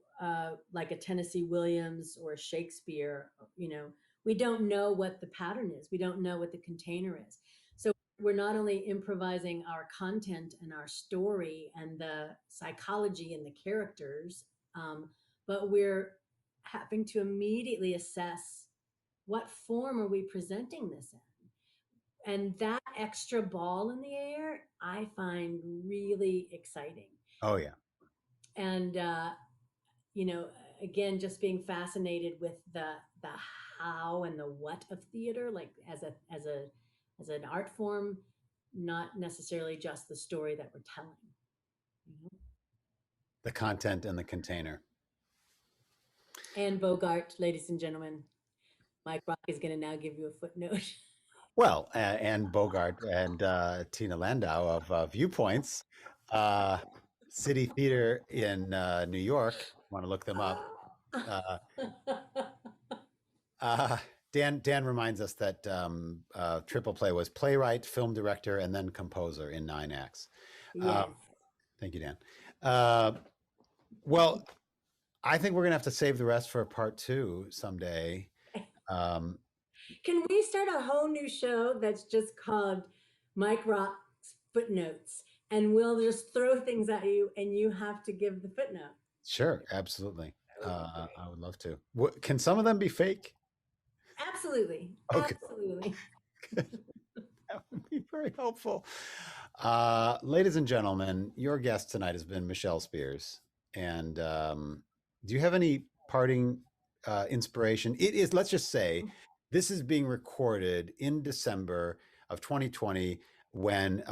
like a Tennessee Williams or Shakespeare, we don't know what the pattern is. We don't know what the container is. So we're not only improvising our content and our story and the psychology and the characters, but we're having to immediately assess what form are we presenting this in. And that extra ball in the air, I find really exciting. Oh yeah. And you know, again, just being fascinated with the how and the what of theater, like as an art form, not necessarily just the story that we're telling. You know? The content and the container. And Bogart, ladies and gentlemen, Mike Rock is going to now give you a footnote. Well, and Bogart and Tina Landau of Viewpoints, uh, City Theater in New York. Want to look them up? Uh, uh, Dan reminds us that Triple Play was playwright, film director, and then composer in 9 acts. Yes. Thank you, Dan. Uh, well, I think we're gonna have to save the rest for a part 2 someday. Um, Can we start a whole new show that's just called Mike Rock's Footnotes? And we'll just throw things at you and you have to give the footnote. sure, absolutely. I would love to. Can some of them be fake? Absolutely. Okay. Absolutely. That would be very helpful. Ladies and gentlemen, your guest tonight has been Michele Spears. And do you have any parting inspiration? It is, let's just say, this is being recorded in December of 2020 when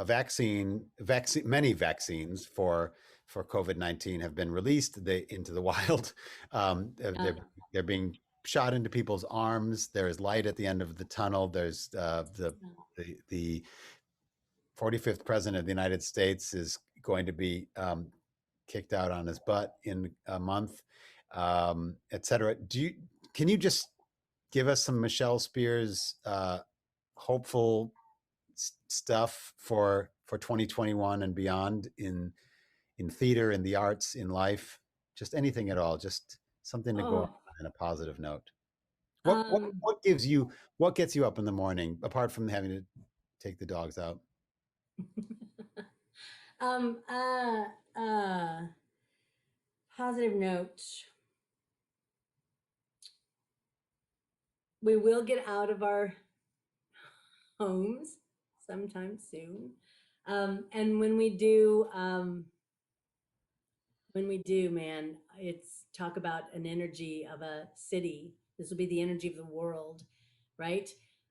many vaccines for for COVID-19 have been released into the wild. They're being shot into people's arms. There is light at the end of the tunnel. There's the 45th president of the United States is going to be kicked out on his butt in a month, et cetera. Can you just give us some Michele Spears hopeful stuff for 2021 and beyond in theater, in the arts, in life, just anything at all, just something to go on in a positive note? What gets you up in the morning apart from having to take the dogs out? Positive note. We will get out of our homes sometime soon. And when we do, man, it's talk about an energy of a city. This will be the energy of the world, right?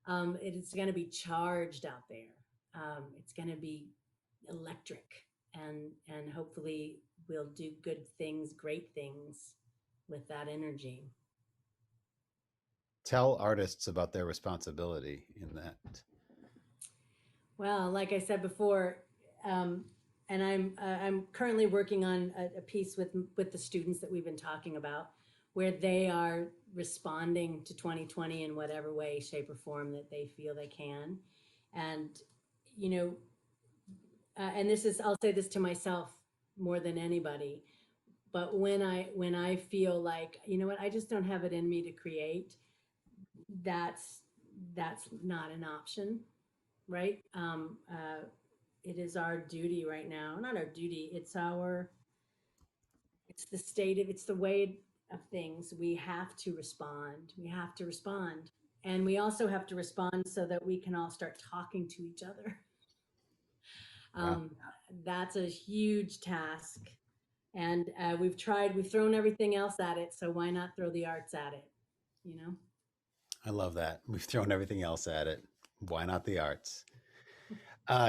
It's going to be charged out there. It's going to be electric, and hopefully we'll do good things, great things with that energy. Tell artists about their responsibility in that. Well, like I said before, and I'm currently working on a piece with the students that we've been talking about, where they are responding to 2020 in whatever way, shape, or form that they feel they can, and you know, and I'll say this to myself more than anybody, but when I feel like, you know what, I just don't have it in me to create, that's not an option, right? It is our duty right now, not our duty, it's the way of things. We have to respond. And we also have to respond so that we can all start talking to each other. Wow. That's a huge task. And we've thrown everything else at it. So why not throw the arts at it? You know? I love that. We've thrown everything else at it. Why not the arts?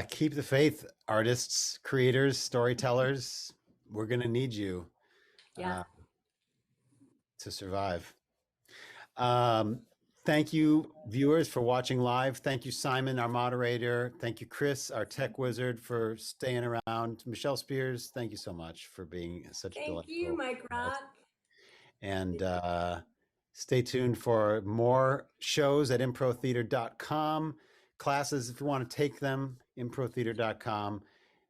Keep the faith, artists, creators, storytellers. We're going to need you to survive. Thank you, viewers, for watching live. Thank you, Simon, our moderator. Thank you, Chris, our tech wizard, for staying around. Michele Spears, thank you so much for being such a delightful. Thank you, Mike Rock. And stay tuned for more shows at improtheater.com. Classes, if you want to take them, improtheater.com.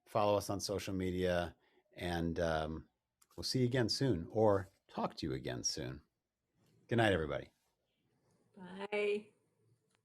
Follow us on social media, and we'll see you again soon, or talk to you again soon. Good night, everybody. Bye.